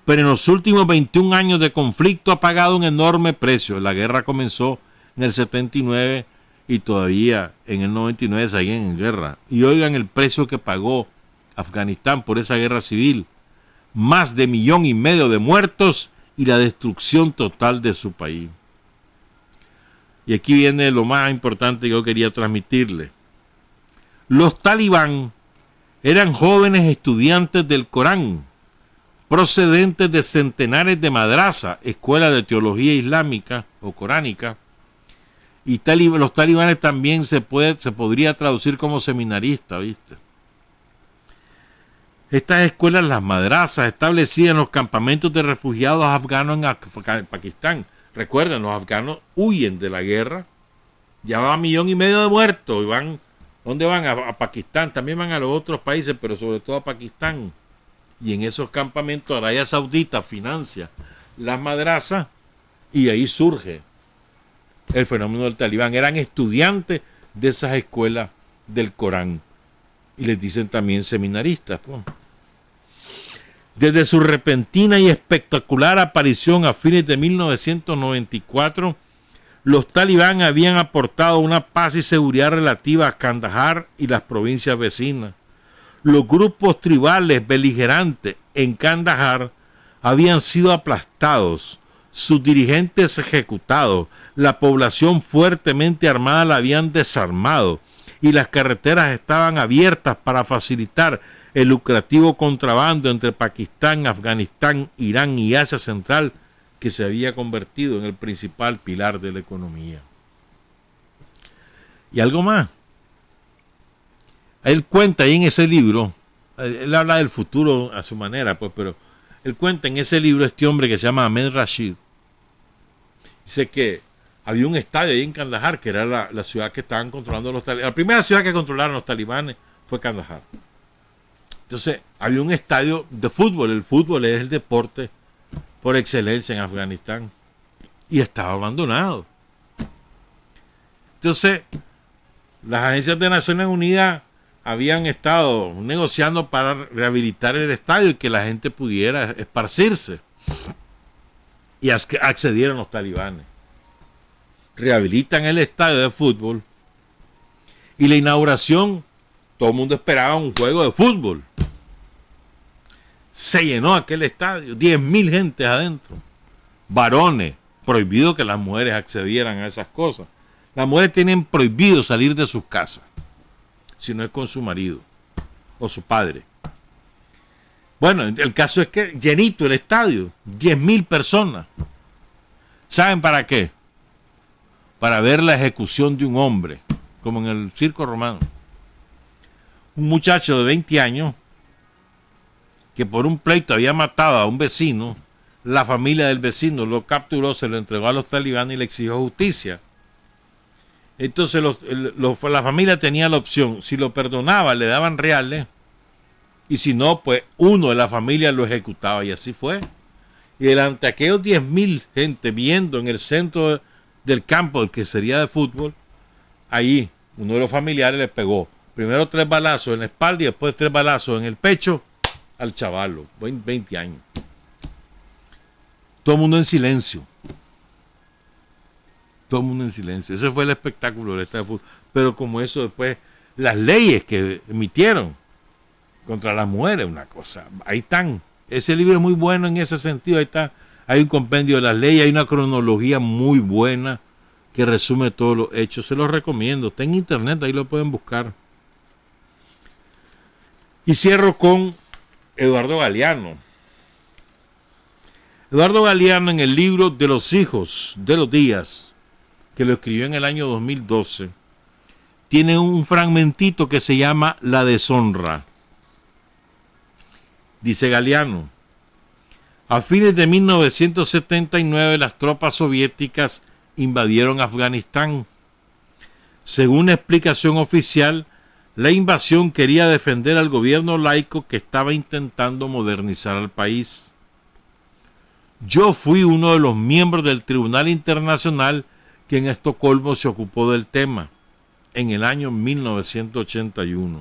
Pero en los últimos 21 años de conflicto ha pagado un enorme precio. La guerra comenzó en el 79 y todavía en el 99 seguían en guerra. Y oigan el precio que pagó Afganistán por esa guerra civil. Más de 1,5 millones de muertos y la destrucción total de su país. Y aquí viene lo más importante que yo quería transmitirle. Los talibán eran jóvenes estudiantes del Corán, procedentes de centenares de madrasa, escuelas de teología islámica o coránica, y los talibanes también se podría traducir como seminaristas, ¿viste? Estas escuelas, las madrasas, establecían los campamentos de refugiados afganos en Pakistán. Recuerden, los afganos huyen de la guerra, ya van 1,5 millones de muertos, y van, ¿dónde van? A Pakistán, también van a los otros países, pero sobre todo a Pakistán. Y en esos campamentos Arabia Saudita financia las madrasas y ahí surge el fenómeno del talibán. Eran estudiantes de esas escuelas del Corán y les dicen también seminaristas, pues. Desde su repentina y espectacular aparición a fines de 1994, los talibán habían aportado una paz y seguridad relativa a Kandahar y las provincias vecinas. Los grupos tribales beligerantes en Kandahar habían sido aplastados, sus dirigentes ejecutados, la población fuertemente armada la habían desarmado y las carreteras estaban abiertas para facilitar el lucrativo contrabando entre Pakistán, Afganistán, Irán y Asia Central, que se había convertido en el principal pilar de la economía. Y algo más. Él cuenta ahí en ese libro, él habla del futuro a su manera, pues, pero él cuenta en ese libro, este hombre que se llama Ahmed Rashid, dice que había un estadio ahí en Kandahar, que era la ciudad que estaban controlando los talibanes. La primera ciudad que controlaron los talibanes fue Kandahar. Entonces, había un estadio de fútbol. El fútbol es el deporte por excelencia en Afganistán. Y estaba abandonado. Entonces, las agencias de Naciones Unidas habían estado negociando para rehabilitar el estadio y que la gente pudiera esparcirse. Y accedieron los talibanes. Rehabilitan el estadio de fútbol. Y la inauguración, todo el mundo esperaba un juego de fútbol. Se llenó aquel estadio, 10,000 gentes adentro. Varones, prohibido que las mujeres accedieran a esas cosas. Las mujeres tienen prohibido salir de sus casas, si no es con su marido o su padre. Bueno, el caso es que llenito el estadio, 10,000 personas. ¿Saben para qué? Para ver la ejecución de un hombre, como en el circo romano. Un muchacho de 20 años que por un pleito había matado a un vecino, la familia del vecino lo capturó, se lo entregó a los talibanes y le exigió justicia. Entonces la familia tenía la opción, si lo perdonaba le daban reales, y si no, pues uno de la familia lo ejecutaba, y así fue. Y delante de aquellos 10.000 gente viendo en el centro del campo, el que sería de fútbol, ahí uno de los familiares le pegó primero 3 balazos en la espalda y después 3 balazos en el pecho al chavalo, 20 años. Todo el mundo en silencio. Todo el mundo en silencio. Ese fue el espectáculo del estadio de fútbol. Pero como eso después, las leyes que emitieron contra las mujeres, una cosa. Ahí están. Ese libro es muy bueno en ese sentido. Ahí está. Hay un compendio de las leyes, hay una cronología muy buena que resume todos los hechos. Se los recomiendo. Está en internet, ahí lo pueden buscar. Y cierro con Eduardo Galeano. Eduardo Galeano, en el libro de los hijos de los días, que lo escribió en el año 2012, tiene un fragmentito que se llama La deshonra. Dice Galeano: a fines de 1979 las tropas soviéticas invadieron Afganistán. Según una explicación oficial, la invasión quería defender al gobierno laico que estaba intentando modernizar al país. Yo fui uno de los miembros del Tribunal Internacional que en Estocolmo se ocupó del tema en el año 1981.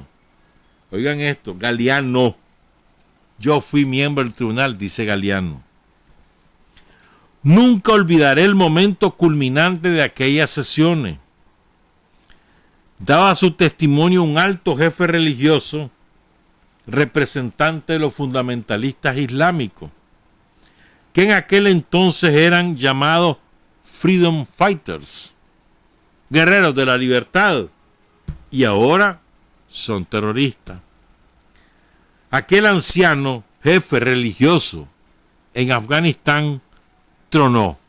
Oigan esto, Galeano. Yo fui miembro del tribunal, dice Galeano. Nunca olvidaré el momento culminante de aquellas sesiones. Daba su testimonio un alto jefe religioso, representante de los fundamentalistas islámicos, que en aquel entonces eran llamados Freedom Fighters, guerreros de la libertad, y ahora son terroristas. Aquel anciano jefe religioso en Afganistán tronó.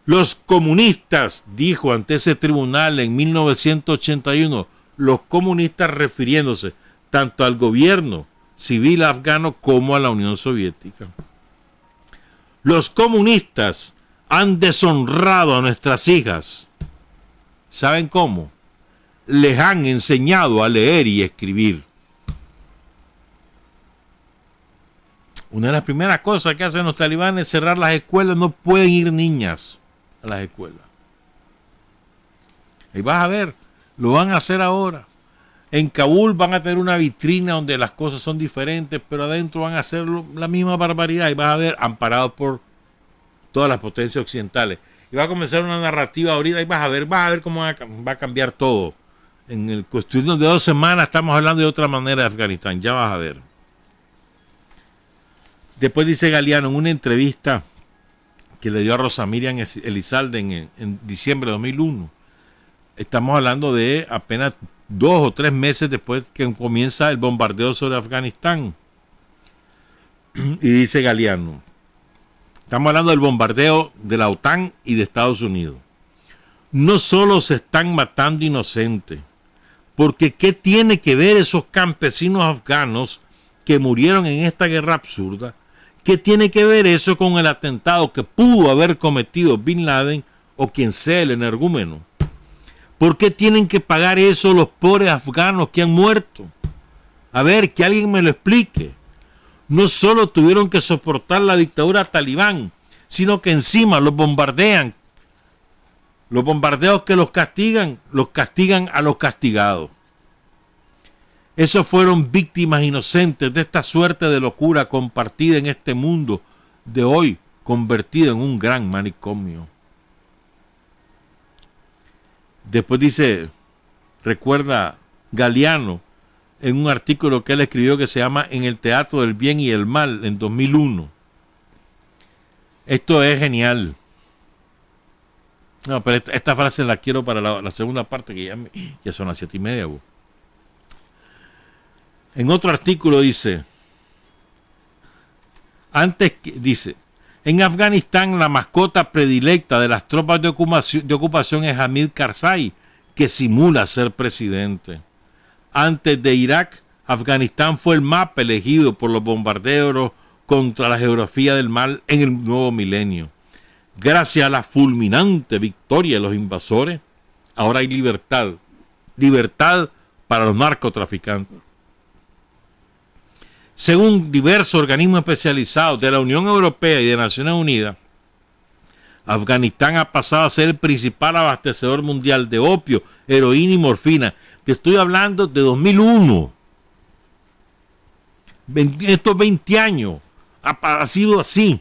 Los comunistas, dijo ante ese tribunal en 1981, los comunistas refiriéndose tanto al gobierno civil afgano como a la Unión Soviética. Los comunistas han deshonrado a nuestras hijas. ¿Saben cómo? Les han enseñado a leer y escribir. Una de las primeras cosas que hacen los talibanes es cerrar las escuelas. No pueden ir niñas a las escuelas. Ahí vas a ver, lo van a hacer ahora. En Kabul van a tener una vitrina donde las cosas son diferentes, pero adentro van a hacer la misma barbaridad. Y vas a ver, amparados por todas las potencias occidentales. Y va a comenzar una narrativa ahorita y vas a ver cómo va a cambiar todo. En el cuestión de 2 semanas estamos hablando de otra manera de Afganistán. Ya vas a ver. Después dice Galeano en una entrevista que le dio a Rosa Miriam Elizalde en diciembre de 2001. Estamos hablando de apenas 2 o 3 meses después que comienza el bombardeo sobre Afganistán. Y dice Galeano, estamos hablando del bombardeo de la OTAN y de Estados Unidos. No solo se están matando inocentes, porque ¿qué tiene que ver esos campesinos afganos que murieron en esta guerra absurda? ¿Qué tiene que ver eso con el atentado que pudo haber cometido Bin Laden o quien sea el energúmeno? ¿Por qué tienen que pagar eso los pobres afganos que han muerto? A ver, que alguien me lo explique. No solo tuvieron que soportar la dictadura talibán, sino que encima los bombardean. Los bombardeos que los castigan a los castigados. Esos fueron víctimas inocentes de esta suerte de locura compartida en este mundo de hoy, convertido en un gran manicomio. Después dice, recuerda Galeano, en un artículo que él escribió que se llama En el teatro del bien y el mal, en 2001. Esto es genial. No, pero esta frase la quiero para la segunda parte, que ya son las 7:30. Bo. En otro artículo dice, en Afganistán la mascota predilecta de las tropas de ocupación es Hamid Karzai, que simula ser presidente. Antes de Irak, Afganistán fue el mapa elegido por los bombarderos contra la geografía del mal en el nuevo milenio. Gracias a la fulminante victoria de los invasores, ahora hay libertad. Libertad para los narcotraficantes. Según diversos organismos especializados de la Unión Europea y de Naciones Unidas, Afganistán ha pasado a ser el principal abastecedor mundial de opio, heroína y morfina. Te estoy hablando de 2001. En estos 20 años ha sido así.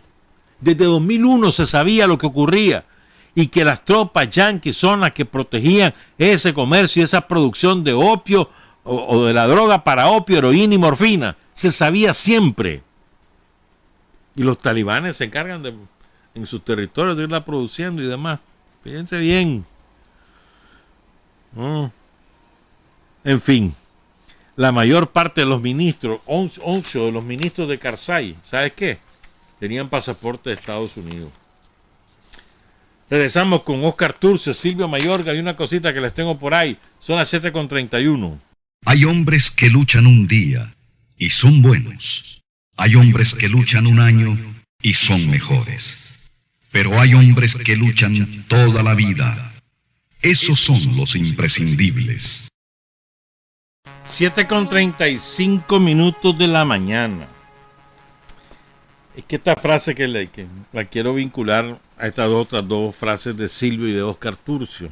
Desde 2001 se sabía lo que ocurría y que las tropas yanquis son las que protegían ese comercio y esa producción de opio o de la droga para opio, heroína y morfina. Se sabía siempre. Y los talibanes se encargan de, en sus territorios, de irla produciendo y demás. Fíjense bien. En fin, la mayor parte de los ministros, 11 de los ministros de Karzai, ¿sabes qué? Tenían pasaporte de Estados Unidos. Regresamos con Oscar Turcio, Silvio Mayorga y una cosita que les tengo por ahí. Son las 7:31. Hay hombres que luchan un día y son buenos. Hay hombres que luchan un año y son mejores. Pero hay hombres que luchan toda la vida. Esos son los imprescindibles. 7:35 de la mañana. Es que esta frase que la quiero vincular a estas otras dos frases de Silvio y de Oscar Turcio.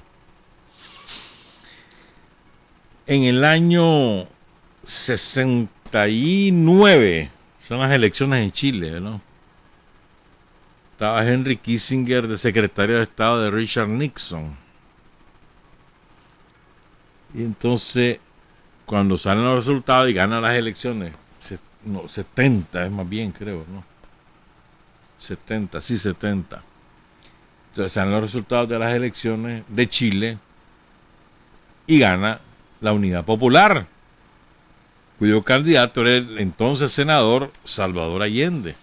En el año 69, son las elecciones en Chile, ¿no? Estaba Henry Kissinger de secretario de Estado de Richard Nixon. Y entonces, cuando salen los resultados y ganan las elecciones, 70 es más bien, creo, ¿no? 70. Entonces salen los resultados de las elecciones de Chile y gana la Unidad Popular, cuyo candidato era el entonces senador Salvador Allende.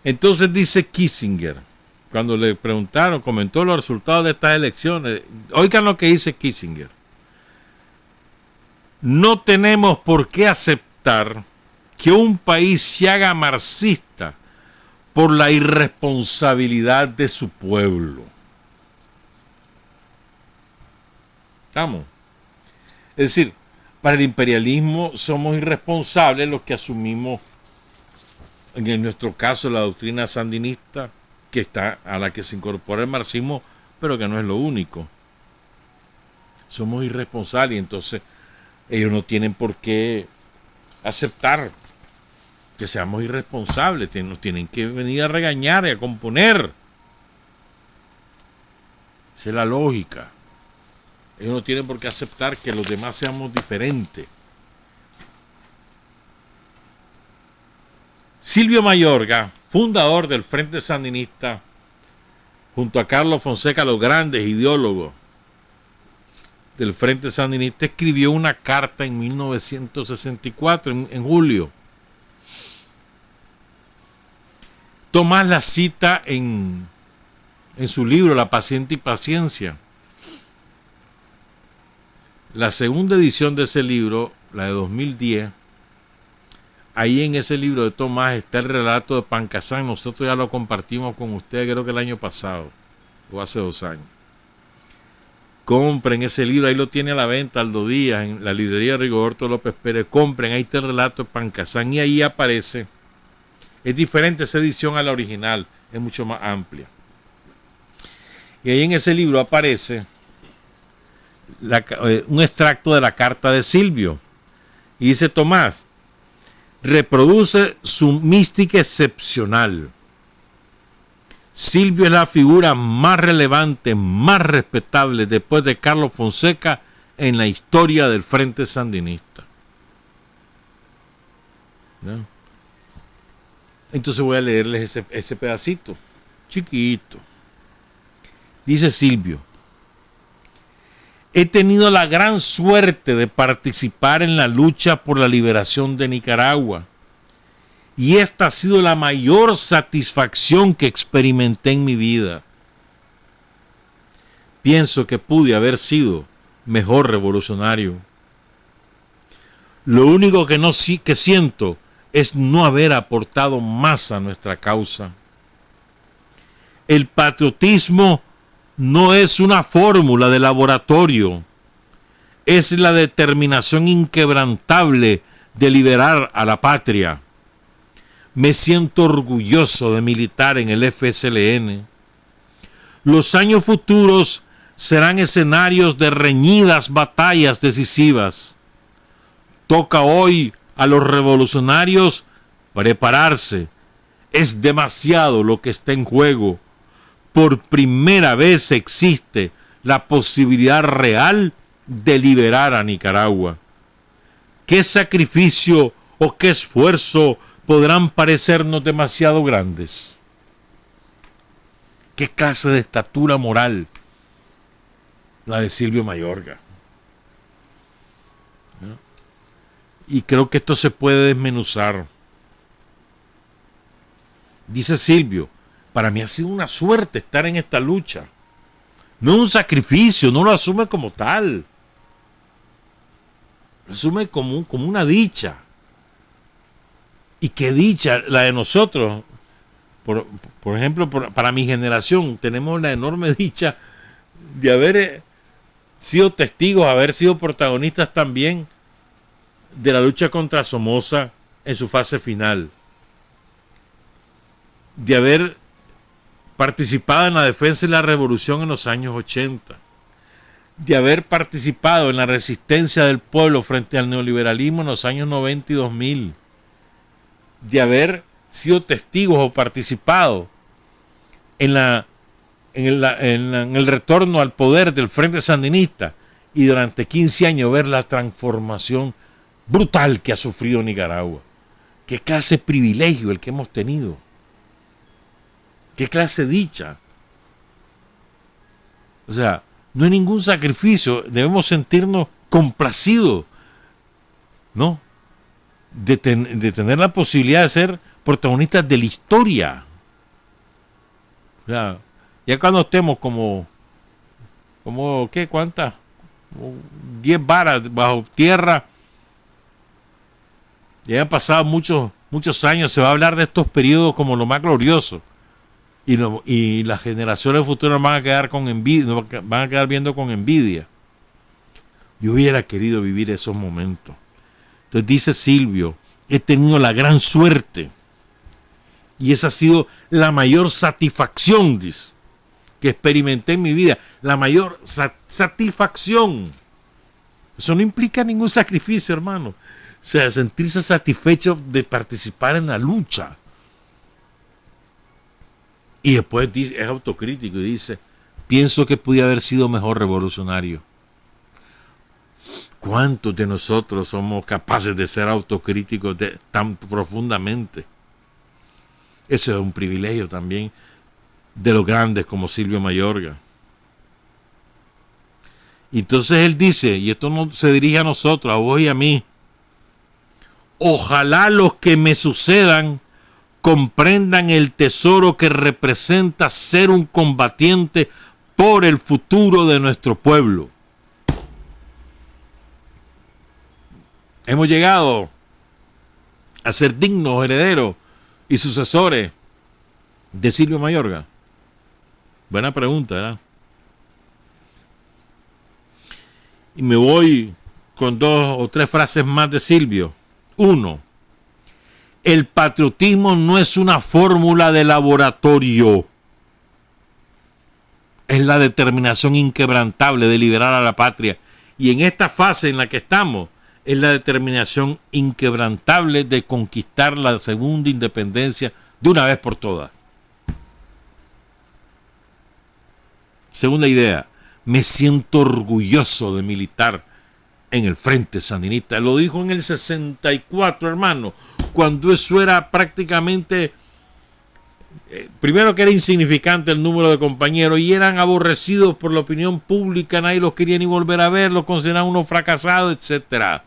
Entonces dice Kissinger, cuando le preguntaron, comentó los resultados de estas elecciones, oigan lo que dice Kissinger: no tenemos por qué aceptar que un país se haga marxista por la irresponsabilidad de su pueblo. ¿Estamos? Es decir, para el imperialismo somos irresponsables los que asumimos, en nuestro caso, la doctrina sandinista, que está, a la que se incorpora el marxismo, pero que no es lo único. Somos irresponsables y entonces ellos no tienen por qué aceptar que seamos irresponsables, nos tienen que venir a regañar y a componer. Esa es la lógica. Ellos no tienen por qué aceptar que los demás seamos diferentes. Silvio Mayorga, fundador del Frente Sandinista, junto a Carlos Fonseca, los grandes ideólogos del Frente Sandinista, escribió una carta en 1964, en julio. Tomás la cita en su libro La Paciente y Paciencia. La segunda edición de ese libro, la de 2010, ahí en ese libro de Tomás está el relato de Pancasán. Nosotros ya lo compartimos con ustedes, creo que el año pasado, o hace 2 años. Compren ese libro, ahí lo tiene a la venta Aldo Díaz, en la librería Rigoberto López Pérez. Compren, ahí está el relato de Pancasán y ahí aparece. Es diferente esa edición a la original, es mucho más amplia. Y ahí en ese libro aparece un extracto de la carta de Silvio. Y dice Tomás: reproduce su mística excepcional. Silvio es la figura más relevante, más respetable después de Carlos Fonseca en la historia del Frente Sandinista. ¿No? Entonces voy a leerles ese pedacito, chiquito. Dice Silvio: he tenido la gran suerte de participar en la lucha por la liberación de Nicaragua, y esta ha sido la mayor satisfacción que experimenté en mi vida. Pienso que pude haber sido mejor revolucionario. Lo único que siento es no haber aportado más a nuestra causa. El patriotismo no es una fórmula de laboratorio, es la determinación inquebrantable de liberar a la patria. Me siento orgulloso de militar en el FSLN. Los años futuros serán escenarios de reñidas batallas decisivas. Toca hoy a los revolucionarios prepararse. Es demasiado lo que está en juego. Por primera vez existe la posibilidad real de liberar a Nicaragua. ¿Qué sacrificio o qué esfuerzo podrán parecernos demasiado grandes? ¿Qué clase de estatura moral la de Silvio Mayorga? ¿No? Y creo que esto se puede desmenuzar. Dice Silvio, para mí ha sido una suerte estar en esta lucha. No un sacrificio, no lo asume como tal. Lo asume como una dicha. Y qué dicha la de nosotros. Por ejemplo, para mi generación, tenemos la enorme dicha de haber sido testigos, haber sido protagonistas también de la lucha contra Somoza en su fase final. De haber participado en la defensa de la revolución en los años 80. De haber participado en la resistencia del pueblo frente al neoliberalismo en los años 90 y 2000. De haber sido testigos o participado en el retorno al poder del Frente Sandinista y durante 15 años ver la transformación brutal que ha sufrido Nicaragua. Qué clase de privilegio el que hemos tenido. Qué clase de dicha. O sea, no hay ningún sacrificio. Debemos sentirnos complacidos, ¿no? De tener la posibilidad de ser protagonistas de la historia. O sea, ya cuando estemos como ¿qué? ¿Cuántas? 10 varas bajo tierra. Ya han pasado muchos años. Se va a hablar de estos periodos como lo más glorioso. Y las generaciones futuras van a quedar con envidia, van a quedar viendo con envidia. Yo hubiera querido vivir esos momentos. Entonces dice Silvio, he tenido la gran suerte y esa ha sido la mayor satisfacción, dice, que experimenté en mi vida. La mayor satisfacción. Eso no implica ningún sacrificio, hermano. O sea, sentirse satisfecho de participar en la lucha. Y después es autocrítico y dice, pienso que pude haber sido mejor revolucionario. ¿Cuántos de nosotros somos capaces de ser autocríticos tan profundamente? Ese es un privilegio también de los grandes como Silvio Mayorga. Entonces él dice, y esto no se dirige a nosotros, a vos y a mí, ojalá los que me sucedan comprendan el tesoro que representa ser un combatiente por el futuro de nuestro pueblo. Hemos llegado a ser dignos herederos y sucesores de Silvio Mayorga. Buena pregunta, ¿verdad? Y me voy con 2 o 3 frases más de Silvio. 1. El patriotismo no es una fórmula de laboratorio. Es la determinación inquebrantable de liberar a la patria. Y en esta fase en la que estamos, es la determinación inquebrantable de conquistar la segunda independencia de una vez por todas. Segunda idea, me siento orgulloso de militar en el Frente Sandinista. Lo dijo en el 64, hermano, cuando eso era prácticamente, primero que era insignificante el número de compañeros y eran aborrecidos por la opinión pública, nadie los quería ni volver a ver, los consideraban unos fracasados, etcétera.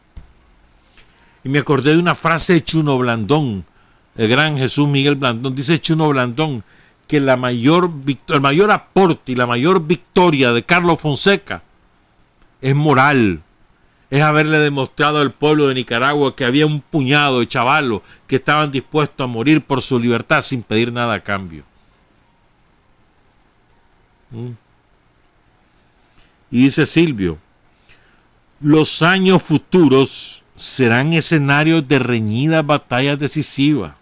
Y me acordé de una frase de Chuno Blandón, el gran Jesús Miguel Blandón. Dice Chuno Blandón que el mayor aporte y la mayor victoria de Carlos Fonseca es moral, es haberle demostrado al pueblo de Nicaragua que había un puñado de chavalos que estaban dispuestos a morir por su libertad sin pedir nada a cambio. Y dice Silvio, los años futuros serán escenarios de reñidas batallas decisivas.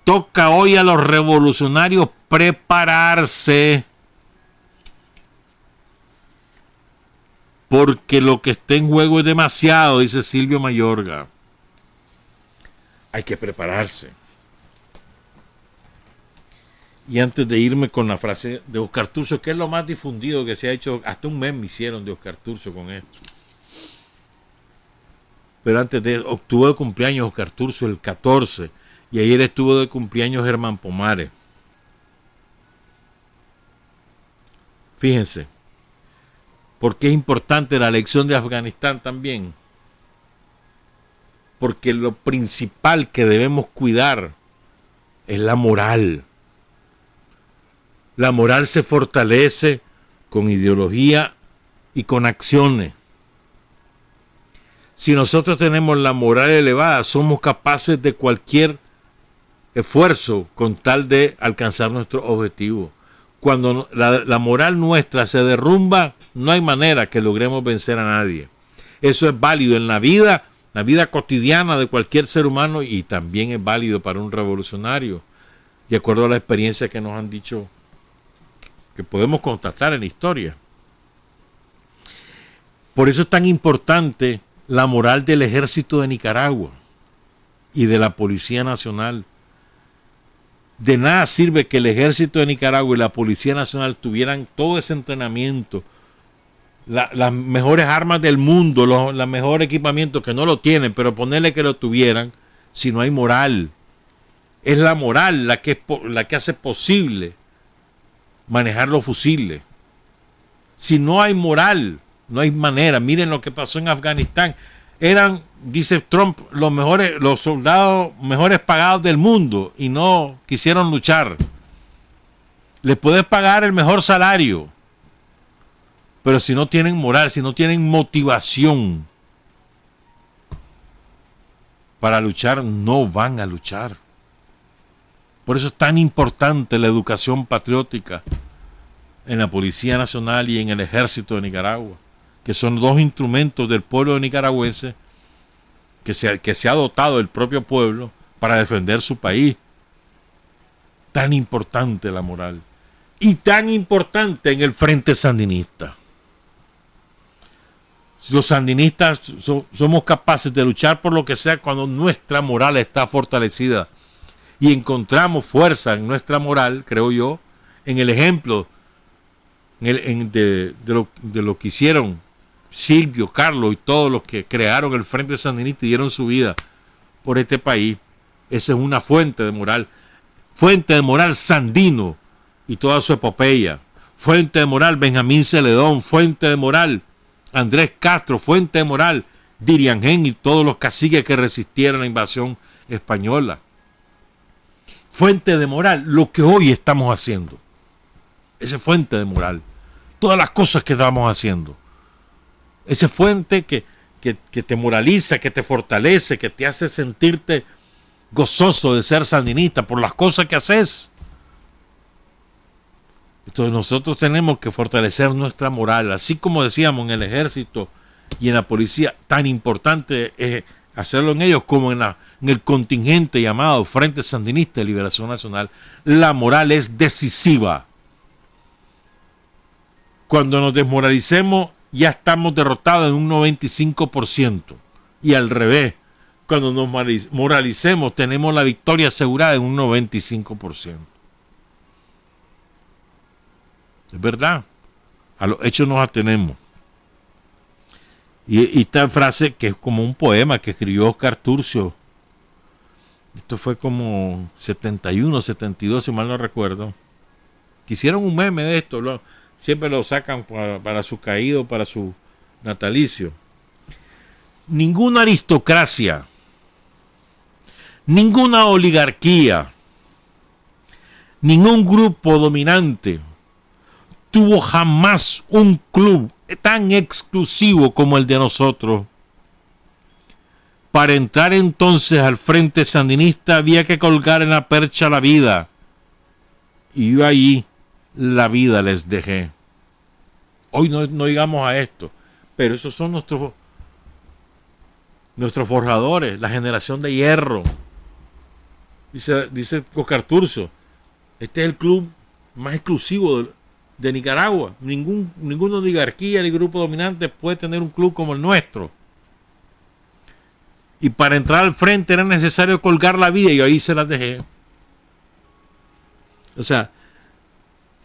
Toca hoy a los revolucionarios prepararse, porque lo que está en juego es demasiado, dice Silvio Mayorga. Hay que prepararse. Y antes de irme con la frase de Oscar Turcio, que es lo más difundido que se ha hecho, hasta un mes me hicieron de Oscar Turcio con esto. Pero antes de, estuvo de cumpleaños Oscar Turcio el 14, y ayer estuvo de cumpleaños Germán Pomares. Fíjense, porque es importante la elección de Afganistán también. Porque lo principal que debemos cuidar es la moral. La moral se fortalece con ideología y con acciones. Si nosotros tenemos la moral elevada, somos capaces de cualquier esfuerzo con tal de alcanzar nuestro objetivo. Cuando la moral nuestra se derrumba, no hay manera que logremos vencer a nadie. Eso es válido en la vida cotidiana de cualquier ser humano, y también es válido para un revolucionario, de acuerdo a la experiencia que nos han dicho, que podemos constatar en la historia. Por eso es tan importante la moral del Ejército de Nicaragua y de la Policía Nacional. De nada sirve que el Ejército de Nicaragua y la Policía Nacional tuvieran todo ese entrenamiento, las mejores armas del mundo, los mejores equipamientos, que no lo tienen, pero ponerle que lo tuvieran, si no hay moral. Es la moral la que hace posible manejar los fusiles. Si no hay moral, no hay manera. Miren lo que pasó en Afganistán. Eran, dice Trump, los soldados mejores pagados del mundo, y no quisieron luchar. Les puedes pagar el mejor salario, pero si no tienen moral, si no tienen motivación para luchar, no van a luchar. Por eso es tan importante la educación patriótica en la Policía Nacional y en el Ejército de Nicaragua, que son dos instrumentos del pueblo nicaragüense que se ha dotado el propio pueblo para defender su país. Tan importante la moral. Y tan importante en el Frente Sandinista. Los sandinistas somos capaces de luchar por lo que sea cuando nuestra moral está fortalecida. Y encontramos fuerza en nuestra moral, creo yo, en el ejemplo de lo que hicieron Silvio, Carlos y todos los que crearon el Frente Sandinista y dieron su vida por este país. Esa es una fuente de moral Sandino y toda su epopeya, fuente de moral Benjamín Celedón, fuente de moral Andrés Castro, fuente de moral Diriangén y todos los caciques que resistieron la invasión española. Fuente de moral lo que hoy estamos haciendo. Esa fuente de moral, todas las cosas que estamos haciendo. Esa fuente que te moraliza, que te fortalece, que te hace sentirte gozoso de ser sandinista por las cosas que haces. Entonces nosotros tenemos que fortalecer nuestra moral, así como decíamos en el Ejército y en la Policía. Tan importante es hacerlo en ellos como en el contingente llamado Frente Sandinista de Liberación Nacional. La moral es decisiva. Cuando nos desmoralicemos, ya estamos derrotados en un 95%. Y al revés, cuando nos moralicemos, tenemos la victoria asegurada en un 95%. Es verdad. A los hechos nos atenemos. Y esta frase, que es como un poema que escribió Oscar Turcio. Esto fue como 71, 72, si mal no recuerdo. Quisieron un meme de esto, siempre lo sacan para su caído, para su natalicio. Ninguna aristocracia, ninguna oligarquía, ningún grupo dominante tuvo jamás un club tan exclusivo como el de nosotros. Para entrar entonces al frente sandinista había que colgar en la percha la vida. Y yo allí la vida les dejé. Hoy no llegamos a esto, pero esos son nuestros forjadores, la generación de hierro. Dice Oscar Turcio, este es el club más exclusivo de Nicaragua. Ninguna oligarquía ni grupo dominante puede tener un club como el nuestro. Y para entrar al frente era necesario colgar la vida y ahí se las dejé. O sea,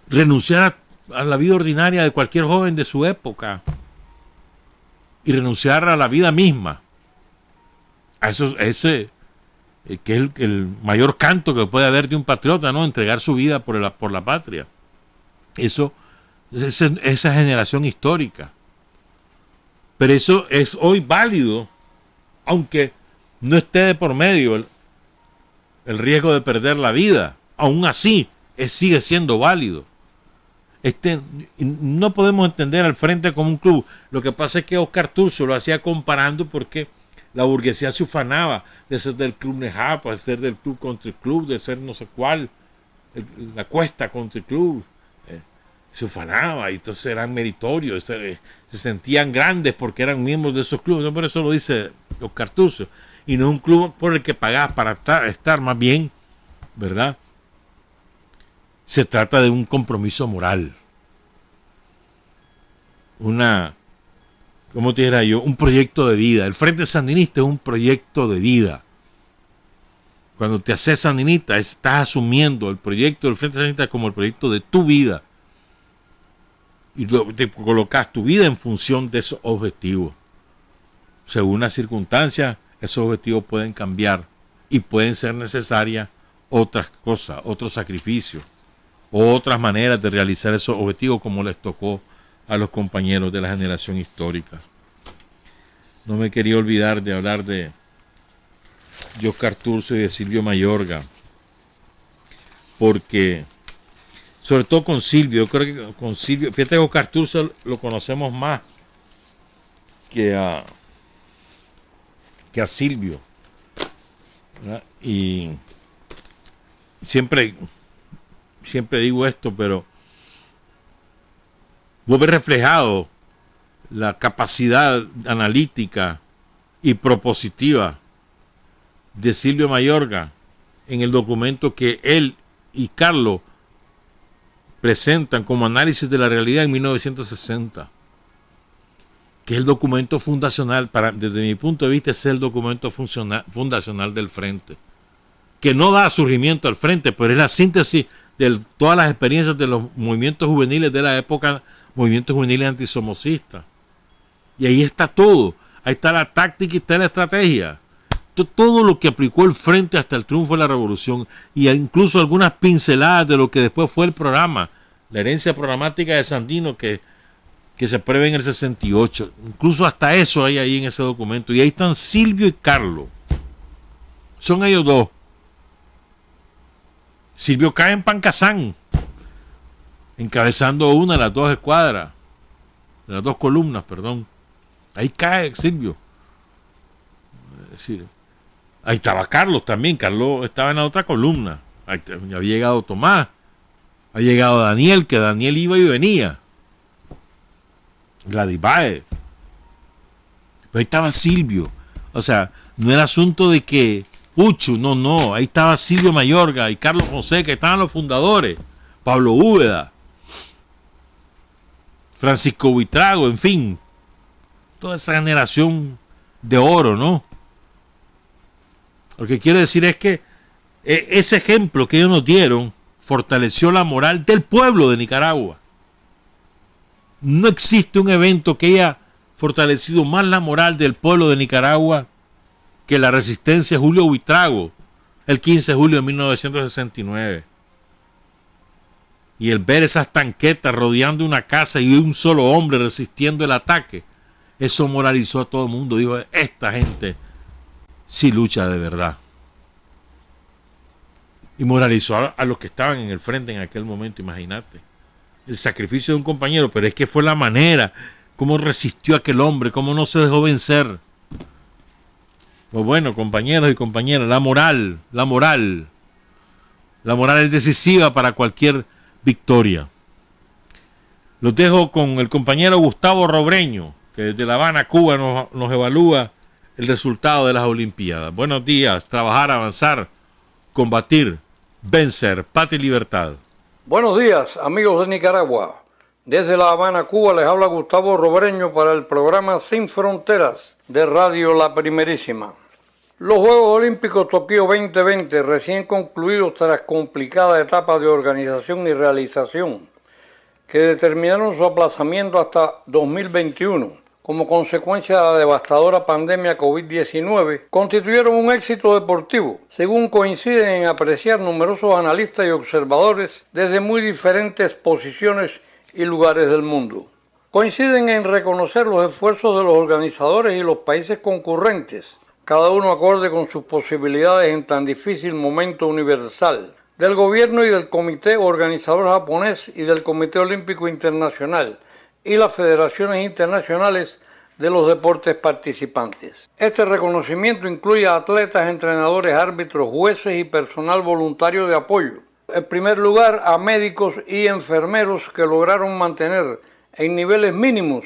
renunciar a la vida ordinaria de cualquier joven de su época y renunciar a la vida misma. A ese que es el mayor canto que puede haber de un patriota, ¿no? Entregar su vida por la patria. Esa generación histórica. Pero eso es hoy válido, aunque no esté de por medio el riesgo de perder la vida. Aún así, sigue siendo válido. No podemos entender al frente como un club. Lo que pasa es que Oscar Turcio lo hacía comparando porque la burguesía se ufanaba de ser del club Nejapa, de ser del club Country Club, de ser no sé cuál, la Cuesta Country Club. Se ufanaba y entonces eran meritorios, se sentían grandes porque eran miembros de esos clubes. Por eso lo dice Oscar Turcio. Y no es un club por el que pagás para estar, más bien, ¿verdad? Se trata de un compromiso moral. ¿Cómo te dijera yo? Un proyecto de vida. El Frente Sandinista es un proyecto de vida. Cuando te haces sandinista, estás asumiendo el proyecto del Frente Sandinista como el proyecto de tu vida. Y te colocas tu vida en función de esos objetivos. Según las circunstancias, esos objetivos pueden cambiar y pueden ser necesarias otras cosas, otros sacrificios, otras maneras de realizar esos objetivos como les tocó a los compañeros de la generación histórica. No me quería olvidar de hablar de Oscar Turcio y de Silvio Mayorga, porque sobre todo con Silvio, yo creo que con Silvio, fíjate que Oscar Turcio lo conocemos más que a Silvio, ¿verdad? Y siempre digo esto, pero vuelve reflejado la capacidad analítica y propositiva de Silvio Mayorga en el documento que él y Carlos presentan como análisis de la realidad en 1960, que es el documento fundacional, desde mi punto de vista es el documento fundacional del Frente, que no da surgimiento al Frente, pero es la síntesis de todas las experiencias de los movimientos juveniles de la época, movimientos juveniles antisomocistas. Y ahí está todo, ahí está la táctica y está la estrategia. Todo lo que aplicó el Frente hasta el triunfo de la Revolución, y incluso algunas pinceladas de lo que después fue el programa, la herencia programática de Sandino que se prevé en el 68. Incluso hasta eso hay ahí en ese documento. Y ahí están Silvio y Carlos. Son ellos dos. Silvio cae en Pancasán, encabezando una de las dos escuadras, de las dos columnas, perdón. Ahí cae Silvio. Es decir, ahí estaba Carlos también. Carlos estaba en la otra columna. Ahí había llegado Tomás. Había llegado Daniel, que Daniel iba y venía. Gladys Baez. Pero ahí estaba Silvio. O sea, no era asunto de que Uchu, no. Ahí estaba Silvio Mayorga y Carlos Fonseca. Estaban los fundadores. Pablo Úbeda. Francisco Buitrago, en fin. Toda esa generación de oro, ¿no? Lo que quiero decir es que ese ejemplo que ellos nos dieron fortaleció la moral del pueblo de Nicaragua. No existe un evento que haya fortalecido más la moral del pueblo de Nicaragua que la resistencia de Julio Buitrago el 15 de julio de 1969. Y el ver esas tanquetas rodeando una casa y un solo hombre resistiendo el ataque, eso moralizó a todo el mundo. Dijo, esta gente sí lucha de verdad. Y moralizó a los que estaban en el frente en aquel momento, imagínate. El sacrificio de un compañero, pero es que fue la manera ¿Cómo resistió aquel hombre? ¿Cómo no se dejó vencer? Pues bueno, compañeros y compañeras, la moral es decisiva para cualquier victoria. Los dejo con el compañero Gustavo Robreño, que desde La Habana, Cuba, nos evalúa el resultado de las Olimpiadas. Buenos días, trabajar, avanzar, combatir, vencer, patria y libertad. Buenos días, amigos de Nicaragua. Desde La Habana, Cuba, les habla Gustavo Robreño para el programa Sin Fronteras de Radio La Primerísima. Los Juegos Olímpicos Tokio 2020, recién concluidos tras complicada etapa de organización y realización, que determinaron su aplazamiento hasta 2021, como consecuencia de la devastadora pandemia COVID-19, constituyeron un éxito deportivo, según coinciden en apreciar numerosos analistas y observadores desde muy diferentes posiciones y lugares del mundo. Coinciden en reconocer los esfuerzos de los organizadores y los países concurrentes, cada uno acorde con sus posibilidades en tan difícil momento universal, del gobierno y del comité organizador japonés y del Comité Olímpico Internacional y las federaciones internacionales de los deportes participantes. Este reconocimiento incluye a atletas, entrenadores, árbitros, jueces y personal voluntario de apoyo. En primer lugar, a médicos y enfermeros que lograron mantener en niveles mínimos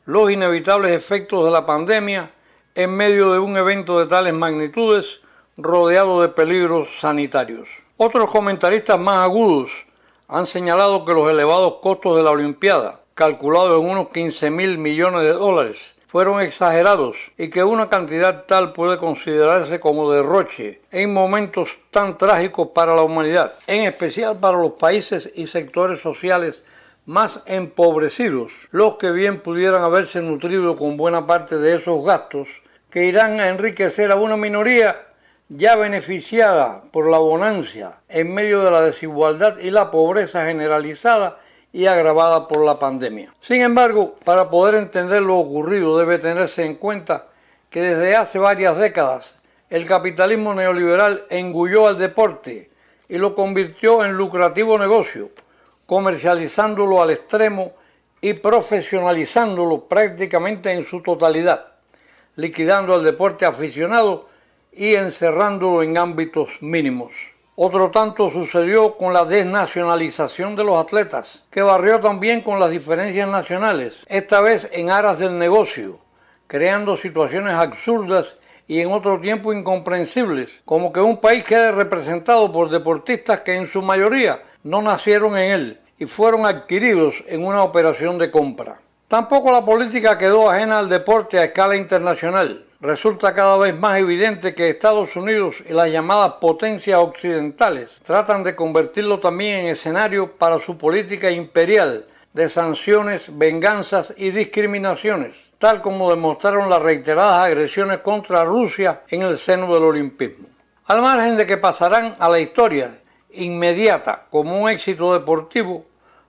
los inevitables efectos de la pandemia en medio de un evento de tales magnitudes rodeado de peligros sanitarios. Otros comentaristas más agudos han señalado que los elevados costos de la Olimpiada, calculados en unos 15.000 millones de dólares, fueron exagerados y que una cantidad tal puede considerarse como derroche en momentos tan trágicos para la humanidad, en especial para los países y sectores sociales más empobrecidos, los que bien pudieran haberse nutrido con buena parte de esos gastos que irán a enriquecer a una minoría ya beneficiada por la bonanza en medio de la desigualdad y la pobreza generalizada y agravada por la pandemia. Sin embargo, para poder entender lo ocurrido debe tenerse en cuenta que desde hace varias décadas el capitalismo neoliberal engulló al deporte y lo convirtió en lucrativo negocio, comercializándolo al extremo y profesionalizándolo prácticamente en su totalidad, liquidando al deporte aficionado y encerrándolo en ámbitos mínimos. Otro tanto sucedió con la desnacionalización de los atletas, que barrió también con las diferencias nacionales, esta vez en aras del negocio, creando situaciones absurdas y en otro tiempo incomprensibles, como que un país quede representado por deportistas que en su mayoría no nacieron en él y fueron adquiridos en una operación de compra. Tampoco la política quedó ajena al deporte a escala internacional. Resulta cada vez más evidente que Estados Unidos y las llamadas potencias occidentales tratan de convertirlo también en escenario para su política imperial de sanciones, venganzas y discriminaciones, tal como demostraron las reiteradas agresiones contra Rusia en el seno del olimpismo. Al margen de que pasarán a la historia inmediata como un éxito deportivo,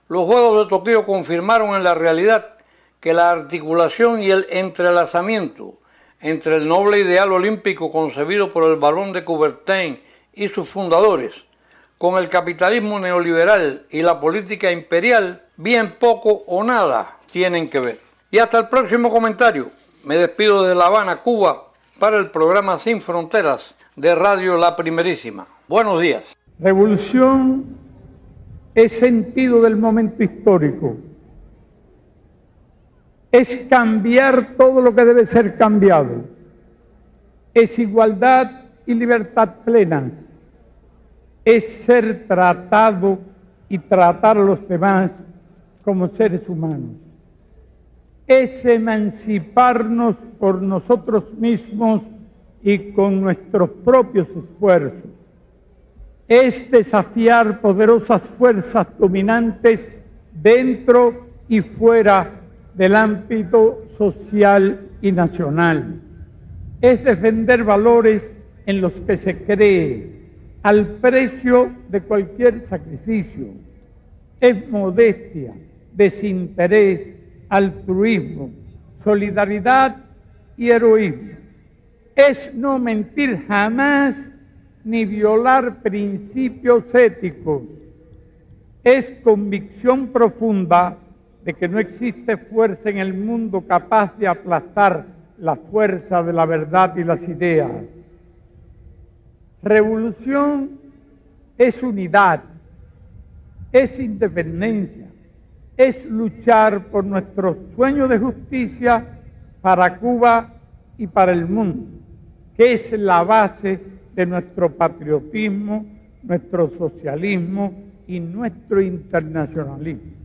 los Juegos de Tokio confirmaron en la realidad que la articulación y el entrelazamiento entre el noble ideal olímpico concebido por el barón de Coubertin y sus fundadores, con el capitalismo neoliberal y la política imperial, bien poco o nada tienen que ver. Y hasta el próximo comentario. Me despido desde La Habana, Cuba, para el programa Sin Fronteras de Radio La Primerísima. Buenos días. Revolución es sentido del momento histórico. Es cambiar todo lo que debe ser cambiado. Es igualdad y libertad plenas. Es ser tratado y tratar a los demás como seres humanos. Es emanciparnos por nosotros mismos y con nuestros propios esfuerzos. Es desafiar poderosas fuerzas dominantes dentro y fuera del ámbito social y nacional. Es defender valores en los que se cree, al precio de cualquier sacrificio. Es modestia, desinterés, altruismo, solidaridad y heroísmo. Es no mentir jamás ni violar principios éticos. Es convicción profunda de que no existe fuerza en el mundo capaz de aplastar la fuerza de la verdad y las ideas. Revolución es unidad, es independencia, es luchar por nuestro sueño de justicia para Cuba y para el mundo, que es la base de nuestro patriotismo, nuestro socialismo y nuestro internacionalismo.